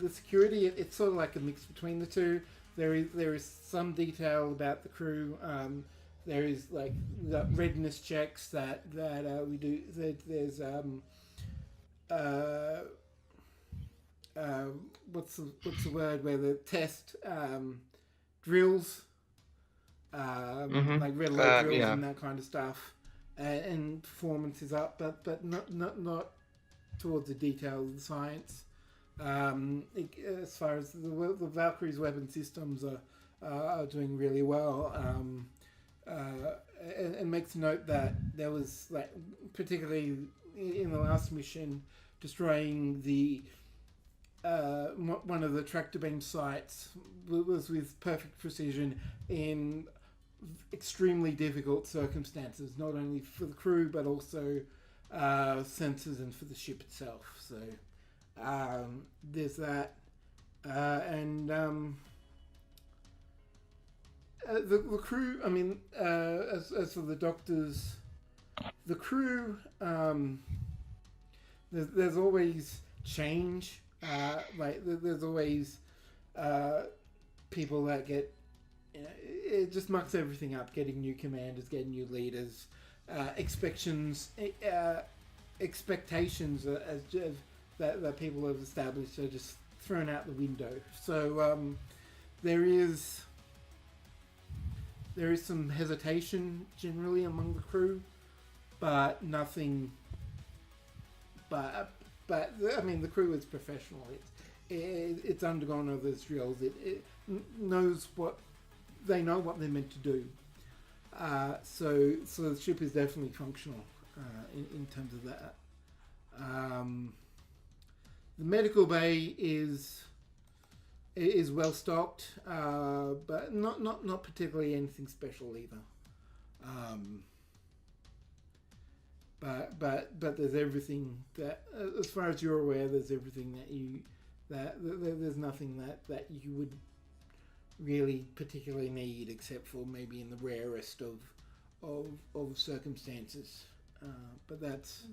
[SPEAKER 1] security. It's sort of like a mix between the two. There is some detail about the crew. There is like the readiness checks that we do. There's what's the word where the test drills, like red alert drills and that kind of stuff. And performance is up, but not towards the detail of the science. As far as the Valkyrie's weapon systems are doing really well, and makes note that there was, like, particularly in the last mission, destroying the one of the tractor beam sites was with perfect precision in extremely difficult circumstances, not only for the crew but also sensors and for the ship itself. So there's that, and the crew. I mean, as for the doctors, the crew. There's always change. There's always people that get. It just mucks everything up. Getting new commanders, getting new leaders, expectations that people have established are just thrown out the window. So there is some hesitation generally among the crew, but nothing. But I mean, the crew is professional. It's undergone all those drills. It knows what they know what they're meant to do. So the ship is definitely functional in terms of that. The medical bay is well stocked, but not particularly anything special either. But there's everything that, as far as you're aware, there's everything there's nothing that you would really particularly need, except for maybe in the rarest of circumstances. But that's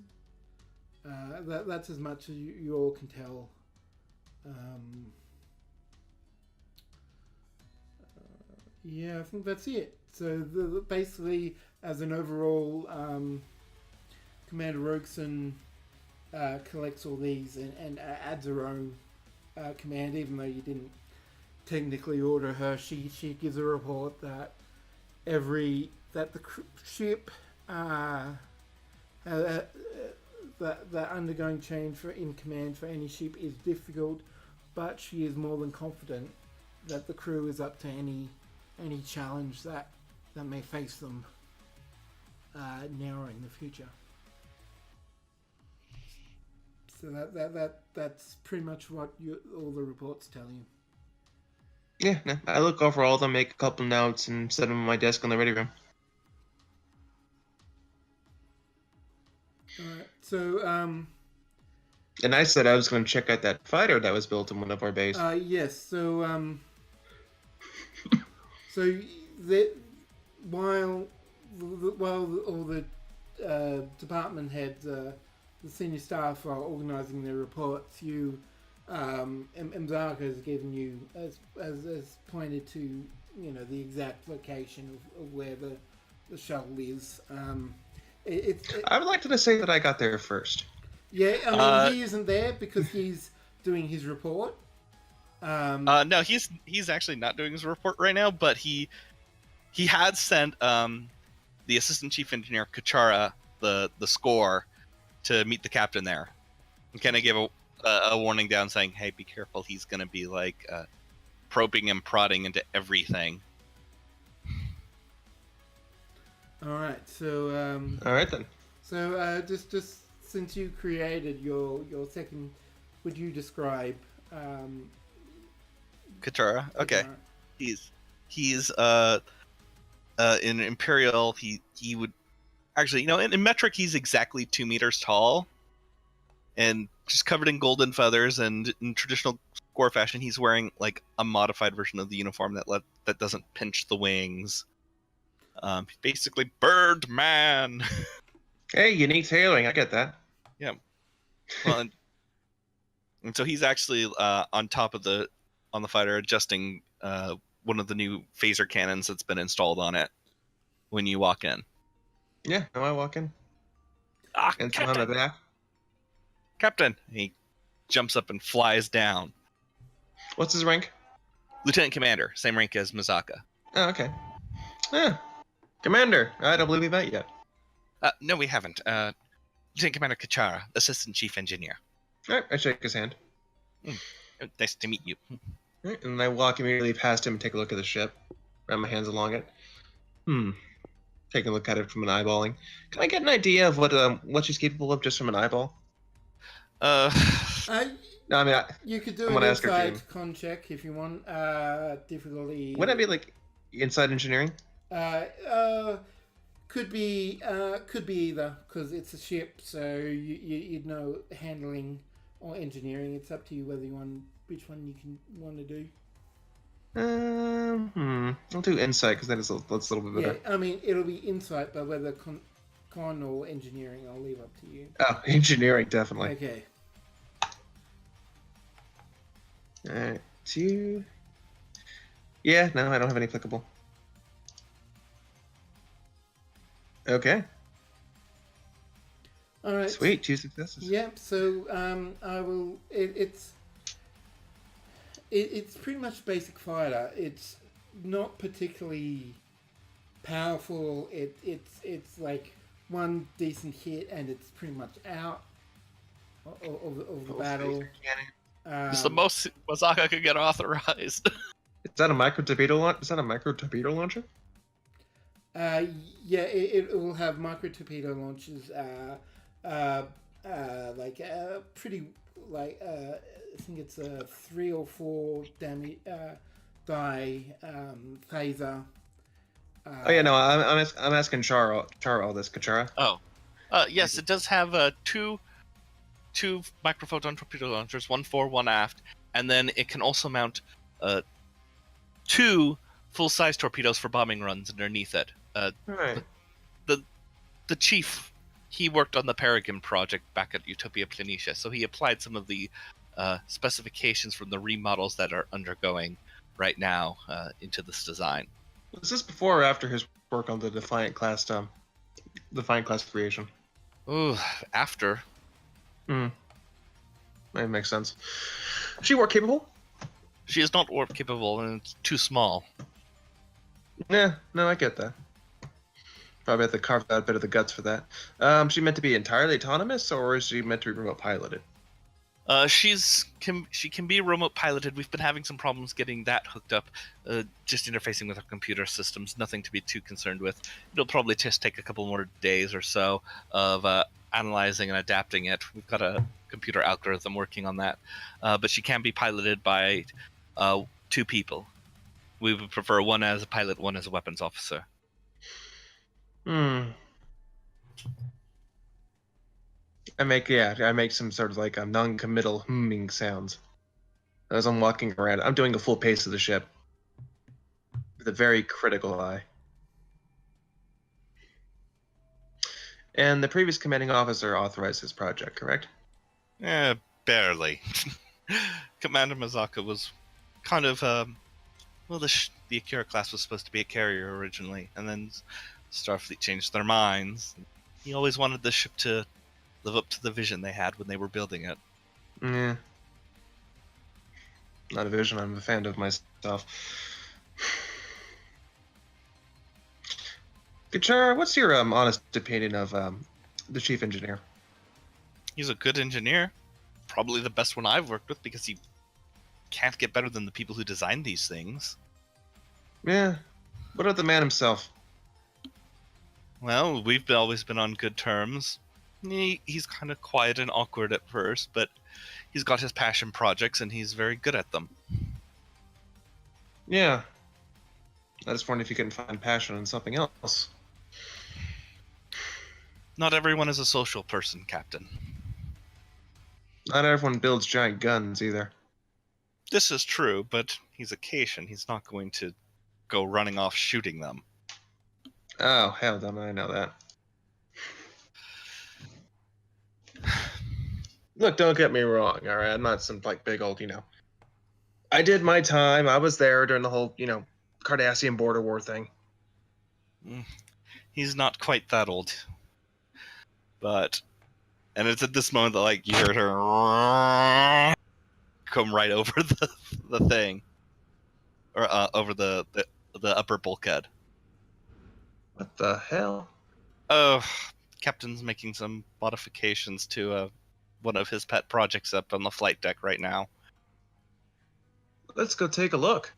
[SPEAKER 1] as much as you all can tell. Yeah, I think that's it. So basically, as an overall, Commander Rogeson collects all these and adds her own command, even though you didn't technically order her. She gives a report that the ship that undergoing change in command for any ship is difficult, but she is more than confident that the crew is up to any challenge that may face them now or in the future. So that's pretty much what all the reports tell you.
[SPEAKER 5] Yeah, no, I look over all of them, make a couple notes, and set them on my desk in the ready room.
[SPEAKER 1] Alright, so
[SPEAKER 5] And I said I was going to check out that fighter that was built in one of our bases.
[SPEAKER 1] yes, so while all the department heads, the senior staff are organising their reports, Bazag has given you as pointed to the exact location of where the shuttle is.
[SPEAKER 5] I would like to say that I got there first.
[SPEAKER 1] Yeah, I mean he isn't there because he's doing his report.
[SPEAKER 2] No, he's actually not doing his report right now, but he had sent the assistant chief engineer Kachara the score to meet the captain there, and kind of give a warning down saying, "Hey, be careful. He's going to be like probing and prodding into everything."
[SPEAKER 1] All right, so
[SPEAKER 5] All right then.
[SPEAKER 1] So just since you created your second, would you describe
[SPEAKER 2] Kachara? Okay.
[SPEAKER 1] Kachara?
[SPEAKER 2] He's in Imperial, he would actually, in metric he's exactly 2 meters tall and just covered in golden feathers, and in traditional score fashion he's wearing like a modified version of the uniform that doesn't pinch the wings. Basically Birdman.
[SPEAKER 5] Hey, unique tailoring, I get that.
[SPEAKER 2] Yeah. Well, and so he's actually on top of the fighter, adjusting one of the new phaser cannons that's been installed on it when you walk in.
[SPEAKER 5] Yeah, now I walk in. And
[SPEAKER 2] Captain!
[SPEAKER 5] on my back.
[SPEAKER 2] Captain! He jumps up and flies down.
[SPEAKER 5] What's his rank?
[SPEAKER 2] Lieutenant Commander, same rank as Misaka.
[SPEAKER 5] Oh, okay. Yeah. Commander, I don't believe we met yet.
[SPEAKER 2] No, we haven't. Lieutenant Commander Kachara, Assistant Chief Engineer.
[SPEAKER 5] All right, I shake his hand.
[SPEAKER 2] Nice to meet you.
[SPEAKER 5] All right, and I walk immediately past him and take a look at the ship. Run my hands along it. Take a look at it from an eyeballing. Can I get an idea of what she's capable of just from an eyeball?
[SPEAKER 2] Uh,
[SPEAKER 5] No, I mean,
[SPEAKER 1] You could do
[SPEAKER 5] I'm
[SPEAKER 1] an
[SPEAKER 5] gonna ask her
[SPEAKER 1] inside
[SPEAKER 5] team.
[SPEAKER 1] con check if you want. Difficulty.
[SPEAKER 5] Wouldn't that be like inside engineering?
[SPEAKER 1] Could be either, because it's a ship, so you'd know handling or engineering. It's up to you whether you want which one you want to do.
[SPEAKER 5] I'll do insight because that's a little bit better.
[SPEAKER 1] Yeah, I mean it'll be insight, but whether con or engineering, I'll leave up to you.
[SPEAKER 5] Oh, engineering definitely.
[SPEAKER 1] Okay.
[SPEAKER 5] Alright, 2. Yeah, no, I don't have any applicable. Okay.
[SPEAKER 1] All right.
[SPEAKER 5] Sweet, 2 successes.
[SPEAKER 1] Yep. So I will. It's pretty much basic fighter. It's not particularly powerful. It's like one decent hit and it's pretty much out of the battle.
[SPEAKER 2] it's the most Misaka could get authorized.
[SPEAKER 5] Is that a micro torpedo launcher?
[SPEAKER 1] Yeah, it will have micro torpedo launches. Pretty like I think it's a 3 or 4 die phaser.
[SPEAKER 5] Oh yeah, no, I'm asking Char all this, Kachara.
[SPEAKER 2] Oh, yes, it does have two microphoton torpedo launchers, one fore, one aft, and then it can also mount 2 full-size torpedoes for bombing runs underneath it.
[SPEAKER 5] Right.
[SPEAKER 2] The chief, he worked on the Peregrine project back at Utopia Planitia, so he applied some of the specifications from the remodels that are undergoing right now into this design.
[SPEAKER 5] Was this before or after his work on the Defiant class creation?
[SPEAKER 2] Ooh, after.
[SPEAKER 5] That makes sense. She warp capable?
[SPEAKER 2] She is not warp capable, and it's too small.
[SPEAKER 5] Yeah, no, I get that. Probably have to carve out a bit of the guts for that. She meant to be entirely autonomous, or is she meant to be remote piloted?
[SPEAKER 2] She can be remote piloted. We've been having some problems getting that hooked up, just interfacing with our computer systems. Nothing to be too concerned with. It'll probably just take a couple more days or so of analyzing and adapting it. We've got a computer algorithm working on that, but she can be piloted by 2 people. We would prefer one as a pilot, one as a weapons officer.
[SPEAKER 5] I make some sort of like a non-committal humming sounds as I'm walking around. I'm doing a full pace of the ship with a very critical eye. And the previous commanding officer authorized this project, correct?
[SPEAKER 2] Barely. Commander Mazaka was kind of the Akira class was supposed to be a carrier originally, and then Starfleet changed their minds. He always wanted the ship to live up to the vision they had when they were building it.
[SPEAKER 5] Yeah. Not a vision I'm a fan of myself. Kachara, what's your honest opinion of the chief engineer?
[SPEAKER 2] He's a good engineer. Probably the best one I've worked with, because he can't get better than the people who designed these things.
[SPEAKER 5] Yeah. What about the man himself?
[SPEAKER 2] Well, we've always been on good terms. He's kind of quiet and awkward at first, but he's got his passion projects and he's very good at them.
[SPEAKER 5] Yeah. I just wondered if you couldn't find passion in something else.
[SPEAKER 2] Not everyone is a social person, Captain.
[SPEAKER 5] Not everyone builds giant guns either.
[SPEAKER 2] This is true, but he's a Cation. He's not going to go running off shooting them.
[SPEAKER 5] Oh, hell, damn, I know that. Look, don't get me wrong, alright? I'm not some, like, big old, I did my time. I was there during the whole, Cardassian border war thing.
[SPEAKER 2] He's not quite that old. And it's at this moment that, like, you heard her come right over the thing. Or over the upper bulkhead.
[SPEAKER 5] What the hell?
[SPEAKER 2] Oh, Captain's making some modifications to one of his pet projects up on the flight deck right now.
[SPEAKER 5] Let's go take a look.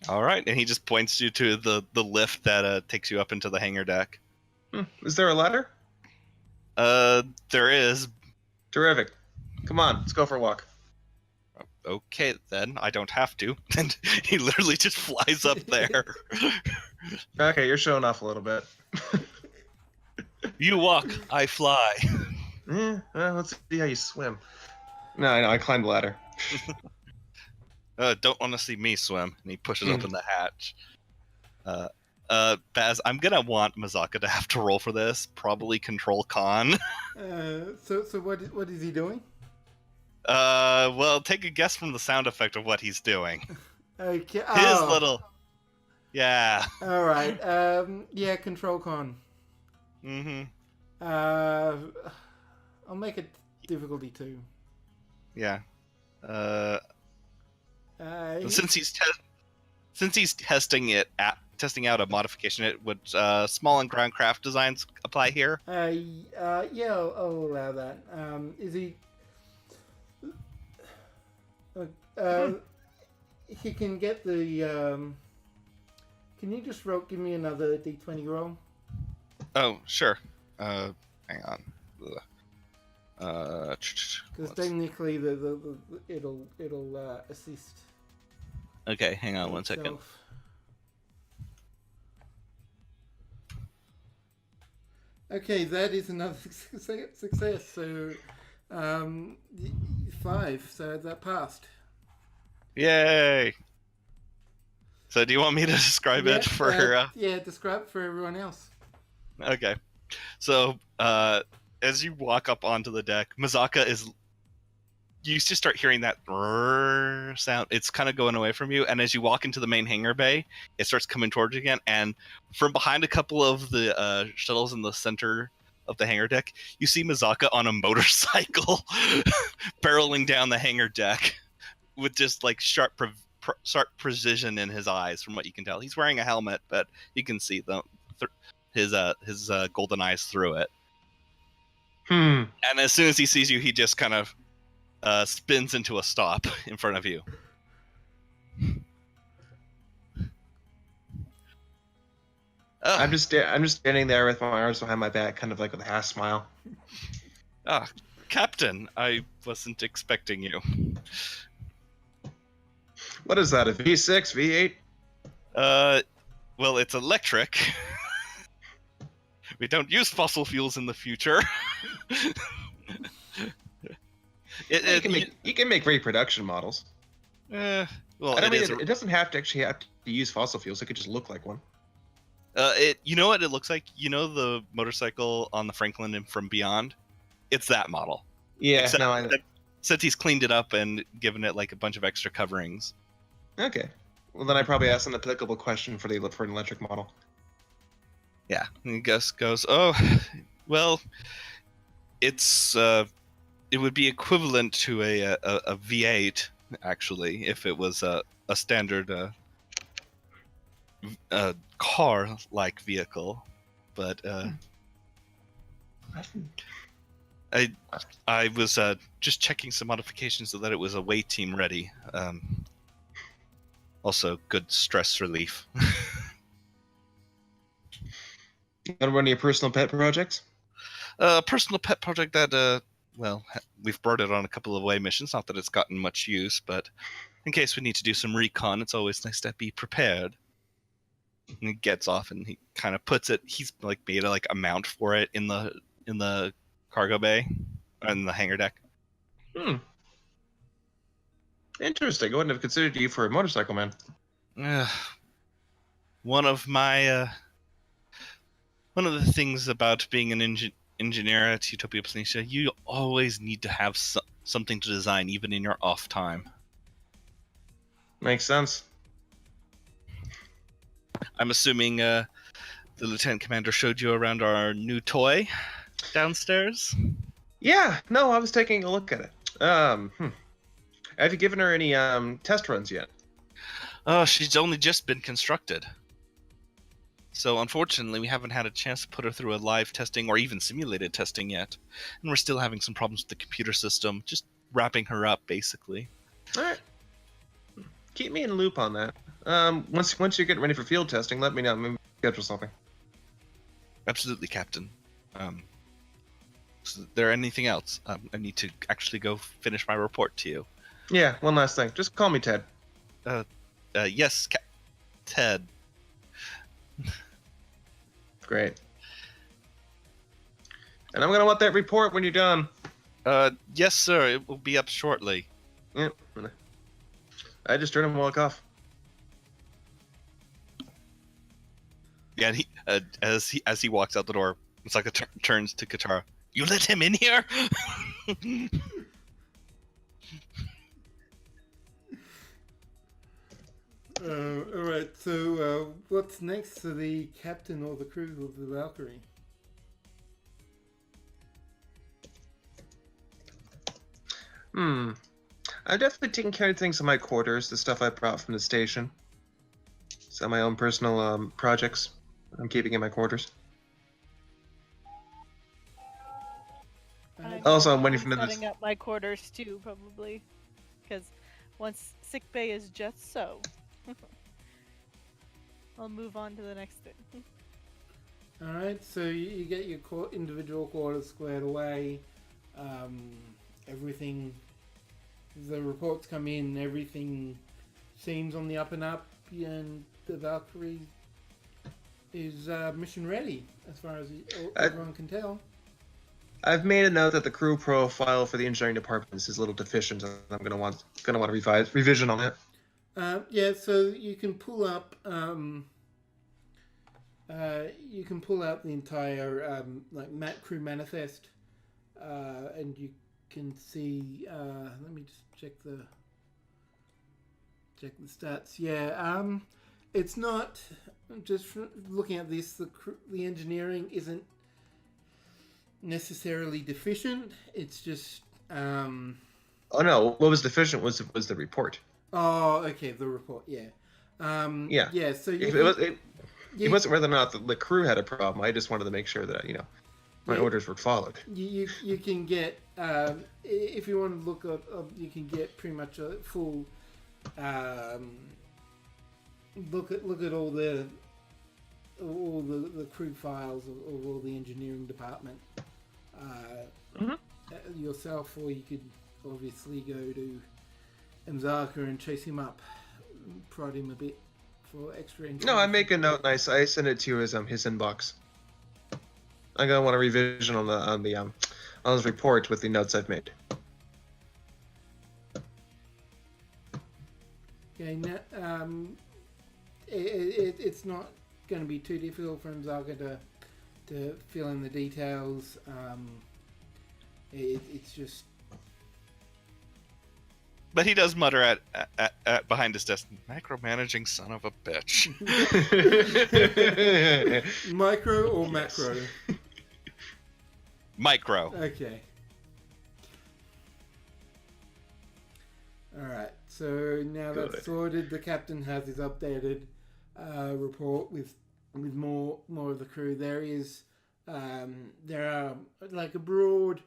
[SPEAKER 2] All right, and he just points you to the lift that takes you up into the hangar deck.
[SPEAKER 5] Is there a ladder?
[SPEAKER 2] There is.
[SPEAKER 5] Terrific. Come on, let's go for a walk.
[SPEAKER 2] Okay, then. I don't have to. And he literally just flies up there.
[SPEAKER 5] Okay, you're showing off a little bit.
[SPEAKER 2] You walk, I fly.
[SPEAKER 5] Yeah, well, let's see how you swim. No, I climbed the ladder.
[SPEAKER 2] Don't want to see me swim. And he pushes open the hatch. Baz, I'm gonna want Mazaka to have to roll for this. Probably Control Con.
[SPEAKER 1] So what is he doing?
[SPEAKER 2] Well, take a guess from the sound effect of what he's doing.
[SPEAKER 1] Okay.
[SPEAKER 2] His little. Yeah.
[SPEAKER 1] All right. Yeah. Control Con.
[SPEAKER 2] Mm-hmm.
[SPEAKER 1] I'll make it difficulty 2.
[SPEAKER 2] Yeah. Since he's testing out a modification, it would small and ground craft designs apply here?
[SPEAKER 1] Yeah, I'll allow that. Is he? He can get the Can you just give me another d20 roll?
[SPEAKER 2] Oh, sure. Hang on.
[SPEAKER 1] Because technically, it'll assist.
[SPEAKER 2] Okay, hang on one second.
[SPEAKER 1] itself. Okay, that is another success. So, 5. So that passed.
[SPEAKER 2] Yay! So do you want me to describe it for
[SPEAKER 1] Yeah, describe it for everyone else.
[SPEAKER 2] Okay. So, as you walk up onto the deck, Mazaka you just start hearing that sound. It's kind of going away from you, and as you walk into the main hangar bay, it starts coming towards you again, and from behind a couple of the shuttles in the center of the hangar deck, you see Mazaka on a motorcycle barreling down the hangar deck with just like sharp precision in his eyes, from what you can tell. He's wearing a helmet, but you can see his golden eyes through it. And as soon as he sees you, he just kind of spins into a stop in front of you.
[SPEAKER 5] I'm just standing there with my arms behind my back, kind of like with a half smile.
[SPEAKER 2] Captain, I wasn't expecting you.
[SPEAKER 5] What is that? A V6, V8?
[SPEAKER 2] Well, it's electric. We don't use fossil fuels in the future.
[SPEAKER 5] You can make reproduction models.
[SPEAKER 2] Well,
[SPEAKER 5] it doesn't have to actually have to use fossil fuels. It could just look like one.
[SPEAKER 2] You know what it looks like? You know the motorcycle on the Franklin and From Beyond? It's that model.
[SPEAKER 5] Yeah.
[SPEAKER 2] Except he's cleaned it up and given it like a bunch of extra coverings.
[SPEAKER 5] Okay. Well, then I probably asked an applicable question for an electric model.
[SPEAKER 2] Yeah. And Gus goes, oh, well, it's it would be equivalent to a V8 actually, if it was a standard car-like vehicle, but I was just checking some modifications so that it was away team ready. Also, good stress relief.
[SPEAKER 5] Got one of your personal pet projects?
[SPEAKER 2] Personal pet project that, well, we've brought it on a couple of away missions. Not that it's gotten much use, but in case we need to do some recon, it's always nice to be prepared. And he gets off and he kind of puts it. He's like made a mount for it in the cargo bay, in the hangar deck.
[SPEAKER 5] Interesting. I wouldn't have considered you for a motorcycle man.
[SPEAKER 2] One of the things about being an engineer at Utopia Planitia, you always need to have something to design, even in your off time.
[SPEAKER 5] Makes sense.
[SPEAKER 2] I'm assuming the Lieutenant Commander showed you around our new toy downstairs?
[SPEAKER 5] Yeah, no, I was taking a look at it. Have you given her any test runs yet?
[SPEAKER 2] Oh, she's only just been constructed. So unfortunately, we haven't had a chance to put her through a live testing or even simulated testing yet. And we're still having some problems with the computer system, just wrapping her up, basically.
[SPEAKER 5] Alright. Keep me in the loop on that. Once you get ready for field testing, let me know. Maybe schedule something.
[SPEAKER 2] Absolutely, Captain. Is there anything else? I need to actually go finish my report to you.
[SPEAKER 5] Yeah, one last thing. Just call me Ted.
[SPEAKER 2] Yes, Ted.
[SPEAKER 5] Great. And I'm gonna want that report when you're done.
[SPEAKER 2] Yes, sir. It will be up shortly.
[SPEAKER 5] Yep. I just turned him walk off.
[SPEAKER 2] Yeah, and he as he walks out the door, it's like turns to Katara. You let him in here?
[SPEAKER 1] Alright, so what's next for the captain or the crew of the Valkyrie?
[SPEAKER 5] I'm definitely taking care of things in my quarters, the stuff I brought from the station. So my own personal projects I'm keeping in my quarters. Also, I'm waiting for
[SPEAKER 6] setting up my quarters too, probably, because once sick bay is just so. I'll move on to the next thing.
[SPEAKER 1] Alright, so you get your individual quarters squared away. Everything, the reports come in, everything seems on the up and up, and the Valkyrie is mission ready, as far as everyone can tell.
[SPEAKER 5] I've made a note that the crew profile for the engineering department is a little deficient, and I'm gonna want a revision on it.
[SPEAKER 1] Yeah, so you can pull up the entire crew manifest, and you can see. Let me just check the stats. Yeah, it's not just looking at this. The engineering isn't necessarily deficient. It's just.
[SPEAKER 5] Oh no! What was deficient was the report.
[SPEAKER 1] Oh, okay, the report. Yeah. Yeah. So
[SPEAKER 5] it wasn't whether or not the crew had a problem. I just wanted to make sure that my orders were followed.
[SPEAKER 1] You can get if you want to look up, you can get pretty much a full look at all the crew files of all the engineering department yourself, or you could obviously go to Mzaka and chase him up, prod him a bit for extra information.
[SPEAKER 5] No, I make a note. Nice. I send it to his inbox. I'm gonna want a revision on his report with the notes I've made.
[SPEAKER 1] Okay, now, it's not going to be too difficult for Mzaka to fill in the details. It's just.
[SPEAKER 2] But he does mutter at behind his desk, "Micromanaging son of a bitch."
[SPEAKER 1] Micro or macro?
[SPEAKER 2] Micro.
[SPEAKER 1] Okay. Alright, so now that's sorted, the captain has his updated report with more of the crew. There are like a broad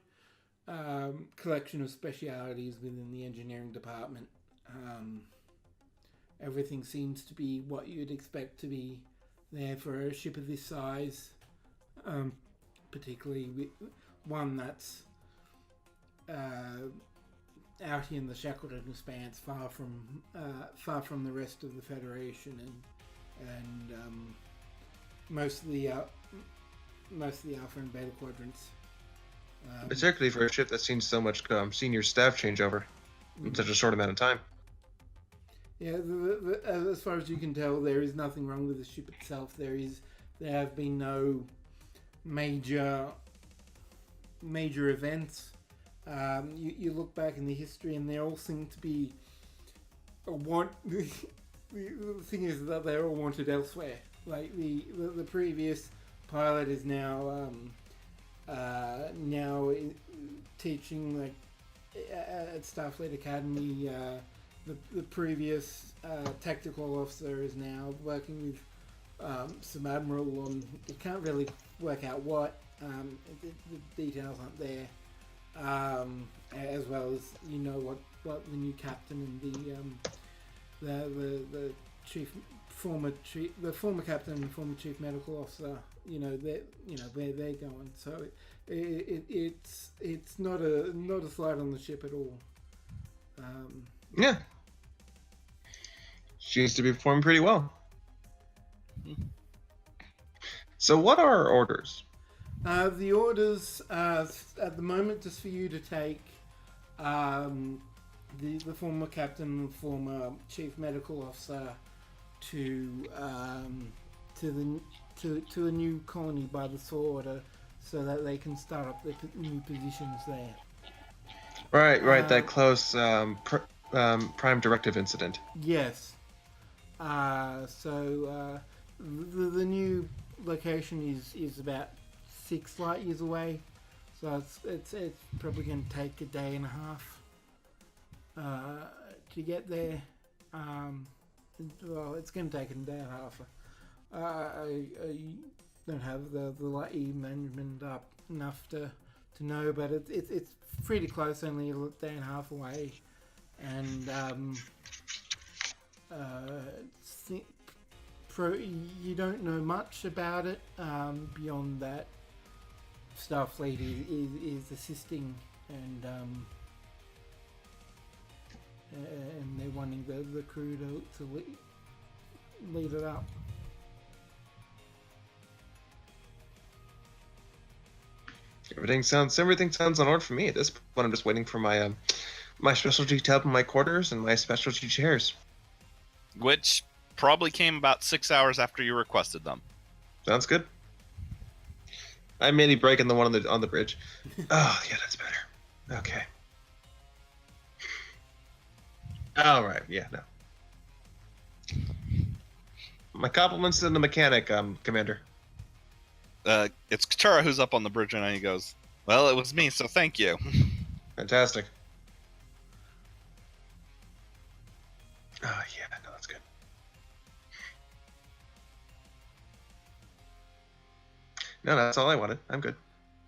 [SPEAKER 1] collection of specialities within the engineering department. Everything seems to be what you'd expect to be there for a ship of this size, particularly with one that's out here in the Shackleton Expanse, far from the rest of the Federation, and most of the Alpha and Beta quadrants.
[SPEAKER 5] Particularly for a ship that's seen so much senior staff changeover in such a short amount of time.
[SPEAKER 1] Yeah, as far as you can tell, there is nothing wrong with the ship itself. There have been no major events. You look back in the history, and they all seem to be the thing is that they're all wanted elsewhere. Like the previous pilot is now teaching like at Starfleet Academy. The previous tactical officer is now working with some admiral on. You can't really work out what. The details aren't there. As well as what the new captain and the former captain and former chief medical officer, where they're going. So it's not a slide on the ship at all.
[SPEAKER 5] Yeah, seems to be performing pretty well. So what are our orders?
[SPEAKER 1] The orders at the moment just for you to take the former captain and former chief medical officer to a new colony by the Sword, so that they can start up their new positions there.
[SPEAKER 5] Right. That close prime directive incident.
[SPEAKER 1] Yes. So the new location is about 6 light years away, so it's probably going to take a day and a half to get there. Well, it's going to take a day and a half. I don't have the light year management up enough to know, but it's pretty close, only a day and a half away, and you don't know much about it beyond that. Starfleet is assisting and they're wanting the crew to lead it up.
[SPEAKER 5] Everything sounds on order for me at this point. I'm just waiting for my my specialty tub in my quarters and my specialty chairs.
[SPEAKER 2] Which probably came about 6 hours after you requested them.
[SPEAKER 5] Sounds good. I mainly breaking the one on the bridge. Oh yeah, that's better. Okay. All right. Yeah. No. My compliments to the mechanic, Commander.
[SPEAKER 2] It's Katura who's up on the bridge and he goes, "Well, it was me, so thank you."
[SPEAKER 5] Fantastic. Oh yeah, no, that's good. No, that's all I wanted. I'm good.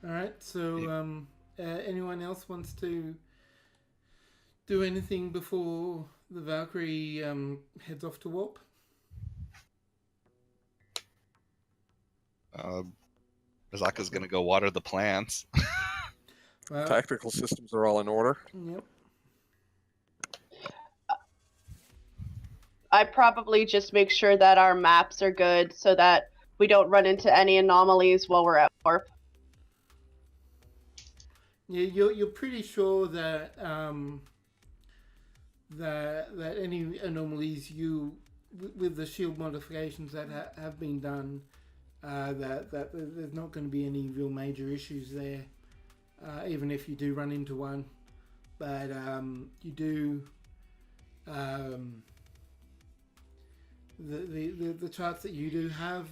[SPEAKER 1] All right. So, anyone else wants to do anything before the Valkyrie heads off to warp?
[SPEAKER 2] Bazaka's gonna go water the plants.
[SPEAKER 1] Well,
[SPEAKER 3] Tactical systems are all in order.
[SPEAKER 1] yep.
[SPEAKER 4] I probably just make sure that our maps are good so that we don't run into any anomalies while we're at warp.
[SPEAKER 1] Yeah, you're pretty sure that that any anomalies with the shield modifications that have been done, that there's not going to be any real major issues there, even if you do run into one. But you do the charts that you do have,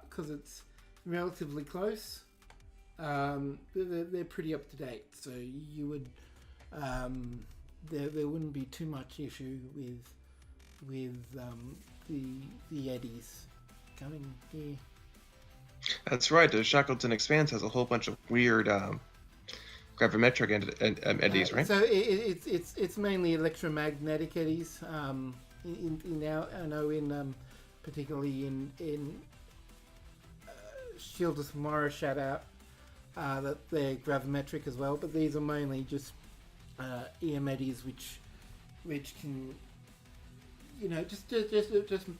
[SPEAKER 1] because it's relatively close. They're pretty up to date, so you would there wouldn't be too much issue with the eddies coming here.
[SPEAKER 5] That's right. The Shackleton Expanse has a whole bunch of weird gravimetric eddies, right?
[SPEAKER 1] So it's mainly electromagnetic eddies. I know particularly in Shield of Tomorrow shout out that they're gravimetric as well, but these are mainly just EM eddies which can just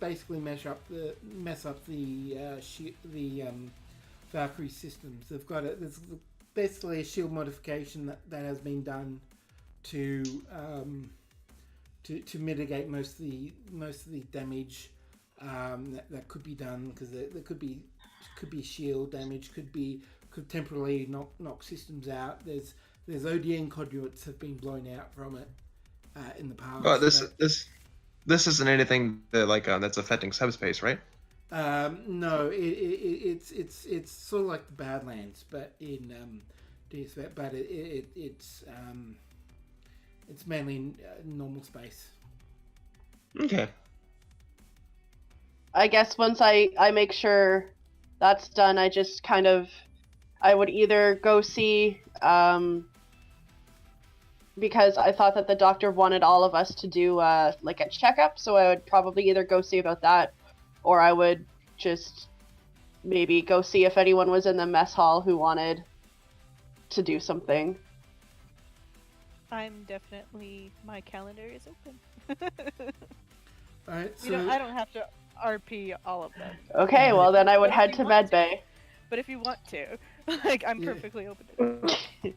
[SPEAKER 1] basically mess up the Valkyrie systems. They've got there's basically a shield modification that has been done to mitigate most of the damage that could be done, because there could be shield damage, could temporarily knock systems out. There's ODN conduits have been blown out from it in the past.
[SPEAKER 5] Oh, this isn't anything that that's affecting subspace, right?
[SPEAKER 1] No, it's sort of like the Badlands, but in DSV, but it's mainly in normal space.
[SPEAKER 5] Okay.
[SPEAKER 4] I guess once I make sure that's done, I just I would either go see, because I thought that the doctor wanted all of us to do a checkup, so I would probably either go see about that, or I would just maybe go see if anyone was in the mess hall who wanted to do something.
[SPEAKER 6] I'm definitely, my calendar is open.
[SPEAKER 1] Alright, so
[SPEAKER 6] I don't have to RP all of them.
[SPEAKER 4] Okay, well then I would
[SPEAKER 6] But if
[SPEAKER 4] head
[SPEAKER 6] you
[SPEAKER 4] to
[SPEAKER 6] want
[SPEAKER 4] medbay.
[SPEAKER 6] But if you want to, I'm
[SPEAKER 1] Yeah.
[SPEAKER 6] perfectly open to it.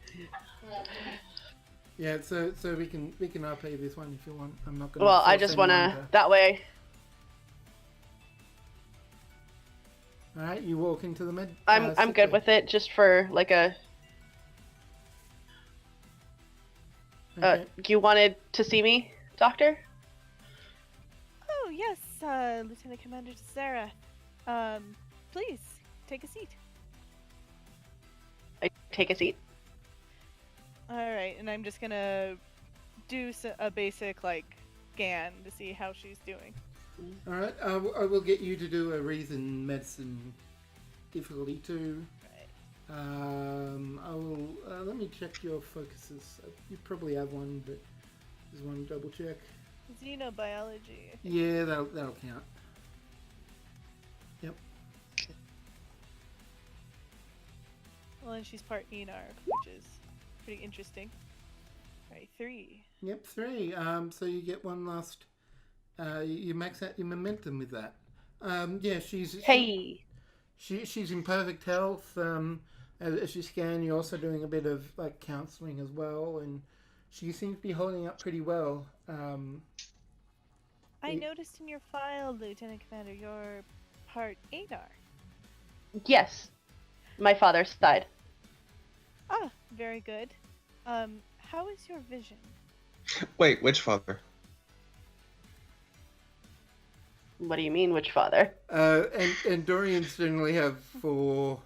[SPEAKER 1] yeah, so we can RP this one if you want. I'm not gonna.
[SPEAKER 4] Well, I
[SPEAKER 1] force
[SPEAKER 4] just
[SPEAKER 1] anyone
[SPEAKER 4] wanna, that way.
[SPEAKER 1] Alright, you walk into the med.
[SPEAKER 4] I'm
[SPEAKER 1] sick
[SPEAKER 4] good
[SPEAKER 1] bay.
[SPEAKER 4] with it, just for a.
[SPEAKER 1] Okay.
[SPEAKER 4] You wanted to see me, Doctor?
[SPEAKER 6] Oh yes, Lieutenant Commander Sarah. Please take a seat.
[SPEAKER 4] I take a seat.
[SPEAKER 6] All right, and I'm just gonna do a basic scan to see how she's doing.
[SPEAKER 1] Alright, I will get you to do a reason medicine difficulty 2. I will. Let me check your focuses. You probably have one, but just want to double check.
[SPEAKER 6] Xenobiology. I think.
[SPEAKER 1] Yeah, that'll count.
[SPEAKER 6] Well, and she's part Enarg, which is pretty interesting. Alright, 3.
[SPEAKER 1] Yep, 3. So you get one last. You max out your momentum with that. Yeah, she's in perfect health. As you scan, you're also doing a bit of like counselling as well, and she seems to be holding up pretty well.
[SPEAKER 6] I noticed in your file, Lieutenant Commander, you're part Adar.
[SPEAKER 4] Yes, my father's side.
[SPEAKER 6] Ah, very good. How is your vision?
[SPEAKER 5] Wait, which father?
[SPEAKER 4] What do you mean, which father?
[SPEAKER 1] And Dorians generally have 4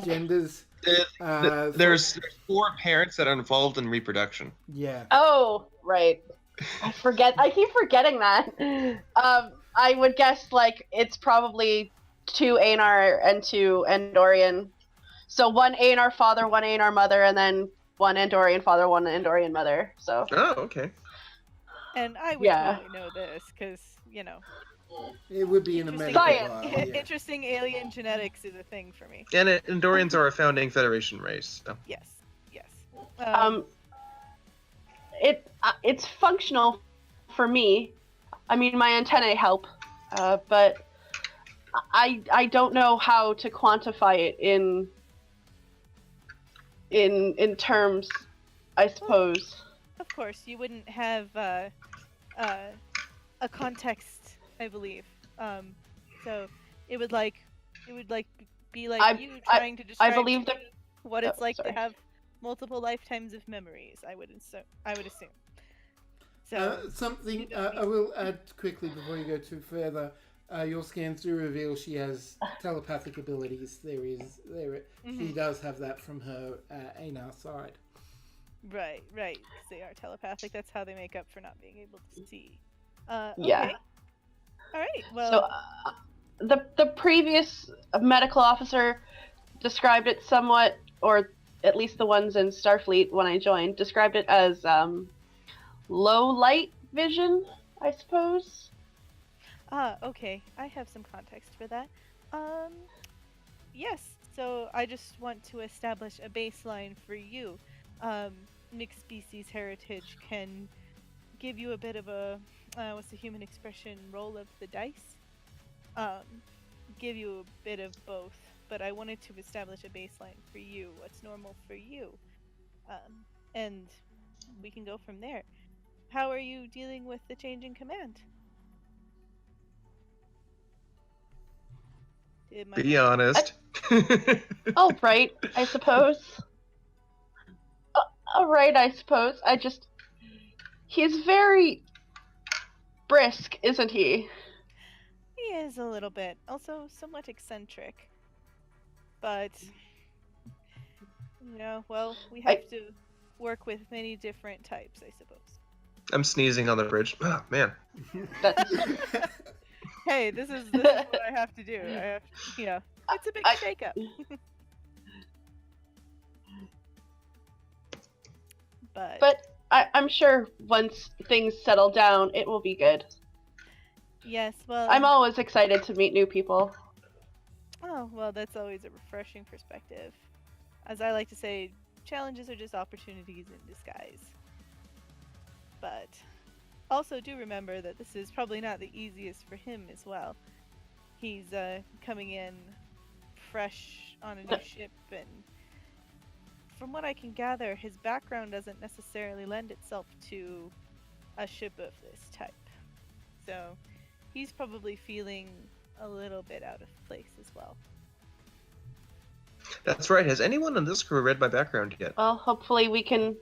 [SPEAKER 1] genders.
[SPEAKER 5] There's 4 parents that are involved in reproduction.
[SPEAKER 1] Yeah.
[SPEAKER 4] Oh, right. I keep forgetting that. I would guess like it's probably 2 Anar and 2 Andorian. So 1 Anar father, 1 Anar mother, and then 1 Andorian father, 1 Andorian mother. So.
[SPEAKER 5] Oh, okay.
[SPEAKER 6] And I would totally know this, because, you know.
[SPEAKER 1] It would be in a medical file, yeah.
[SPEAKER 6] Interesting alien genetics is a thing for me.
[SPEAKER 5] And Andorians are a founding Federation race. So.
[SPEAKER 6] Yes, yes.
[SPEAKER 4] It's functional for me. I mean, my antennae help, but I don't know how to quantify it in terms, I suppose.
[SPEAKER 6] Of course, you wouldn't have a context, I believe. So it would be like you trying to describe
[SPEAKER 4] I believe that
[SPEAKER 6] what it's like to have multiple lifetimes of memories. I would assume. So
[SPEAKER 1] something I will add quickly before you go too further. Your scans do reveal she has telepathic abilities. She does have that from her Anar side.
[SPEAKER 6] Right. They are telepathic. That's how they make up for not being able to see.
[SPEAKER 4] Yeah.
[SPEAKER 6] Okay. All right. Well,
[SPEAKER 4] so the previous medical officer described it somewhat, or at least the ones in Starfleet when I joined, described it as low light vision, I suppose.
[SPEAKER 6] Okay. I have some context for that. Yes. So I just want to establish a baseline for you. Mixed species heritage can give you a bit of a what's the human expression, roll of the dice, give you a bit of both, but I wanted to establish a baseline for you, what's normal for you, and we can go from there. How are you dealing with the change in command?
[SPEAKER 5] Be honest.
[SPEAKER 4] All right, I suppose. All right, I suppose. He's very brisk, isn't he?
[SPEAKER 6] He is a little bit. Also somewhat eccentric. But, well, we have to work with many different types, I suppose.
[SPEAKER 5] I'm sneezing on the bridge. Oh, man.
[SPEAKER 6] Hey, this is what I have to do. It's a big shakeup. But
[SPEAKER 4] I'm sure once things settle down, it will be good.
[SPEAKER 6] Yes, well...
[SPEAKER 4] I'm always excited to meet new people.
[SPEAKER 6] Oh, well, that's always a refreshing perspective. As I like to say, challenges are just opportunities in disguise. But also do remember that this is probably not the easiest for him as well. He's coming in fresh on a new ship, and from what I can gather, his background doesn't necessarily lend itself to a ship of this type. So he's probably feeling a little bit out of place as well.
[SPEAKER 5] That's right. Has anyone on this crew read my background yet?
[SPEAKER 4] Well, hopefully we can...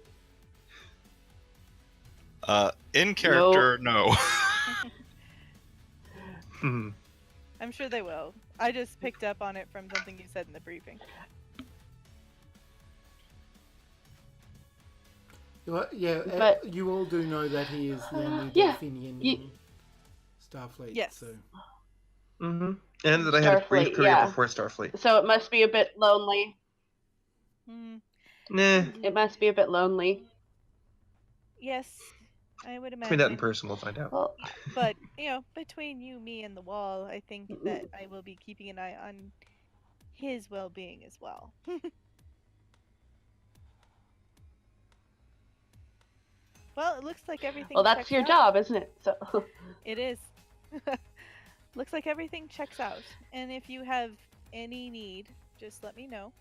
[SPEAKER 2] In character, no.
[SPEAKER 6] I'm sure they will. I just picked up on it from something you said in the briefing.
[SPEAKER 1] You all do know that he is the only Delphinian in Starfleet.
[SPEAKER 6] Yes.
[SPEAKER 1] So.
[SPEAKER 5] And that I had a brief career before Starfleet.
[SPEAKER 4] So it must be a bit lonely.
[SPEAKER 5] Nah.
[SPEAKER 4] It must be a bit lonely.
[SPEAKER 6] Yes, I would imagine.
[SPEAKER 5] Between that in person, we'll find out.
[SPEAKER 4] Well,
[SPEAKER 6] but, between you, me, and the wall, I think that I will be keeping an eye on his well-being as well. Well, it looks like everything.
[SPEAKER 4] Well, that's
[SPEAKER 6] checks
[SPEAKER 4] your
[SPEAKER 6] out.
[SPEAKER 4] job, isn't it? So.
[SPEAKER 6] It is. Looks like everything checks out. And if you have any need, just let me know.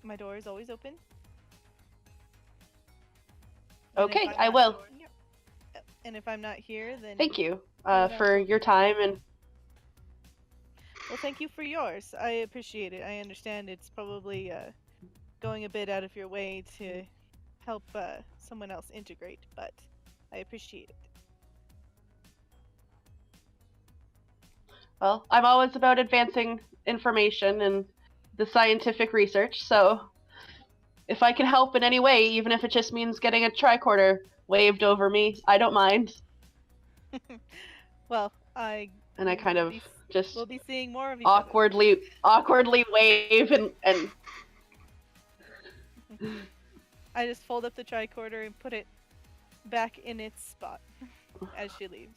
[SPEAKER 6] My door is always open. And if
[SPEAKER 4] Okay,
[SPEAKER 6] I'm
[SPEAKER 4] I
[SPEAKER 6] not-
[SPEAKER 4] will.
[SPEAKER 6] Yep. And if I'm not here, then
[SPEAKER 4] Thank you
[SPEAKER 6] You're
[SPEAKER 4] for
[SPEAKER 6] welcome.
[SPEAKER 4] your time and.
[SPEAKER 6] Well, thank you for yours. I appreciate it. I understand it's probably going a bit out of your way to help someone else integrate, but I appreciate it.
[SPEAKER 4] Well, I'm always about advancing information and the scientific research, so if I can help in any way, even if it just means getting a tricorder waved over me, I don't mind.
[SPEAKER 6] Well, I
[SPEAKER 4] And I kind of just
[SPEAKER 6] we'll be seeing more of each other.
[SPEAKER 4] awkwardly wave and
[SPEAKER 6] I just fold up the tricorder and put it back in its spot as she leaves.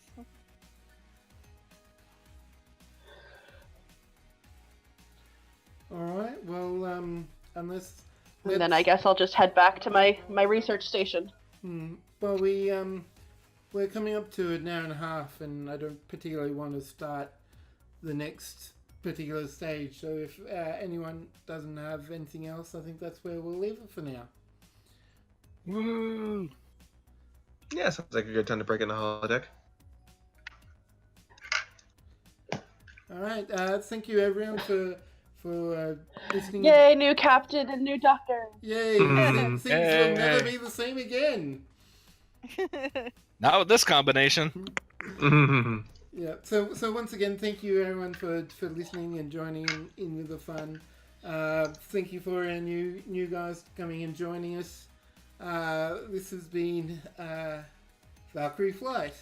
[SPEAKER 1] All right. Well, unless.
[SPEAKER 4] and then I guess I'll just head back to my research station.
[SPEAKER 1] Well, we're coming up to an hour and a half, and I don't particularly want to start the next particular stage. So if anyone doesn't have anything else, I think that's where we'll leave it for now.
[SPEAKER 2] Woo!
[SPEAKER 5] Yeah, sounds like a good time to break in the holodeck.
[SPEAKER 1] All right. Thank you, everyone, for listening.
[SPEAKER 4] Yay, new captain and new doctor.
[SPEAKER 1] Yay! Things will never be the same again.
[SPEAKER 2] Not with this combination.
[SPEAKER 1] Yeah. So once again, thank you everyone for listening and joining in with the fun. Thank you for our new guys coming and joining us. This has been Valkyrie Flight.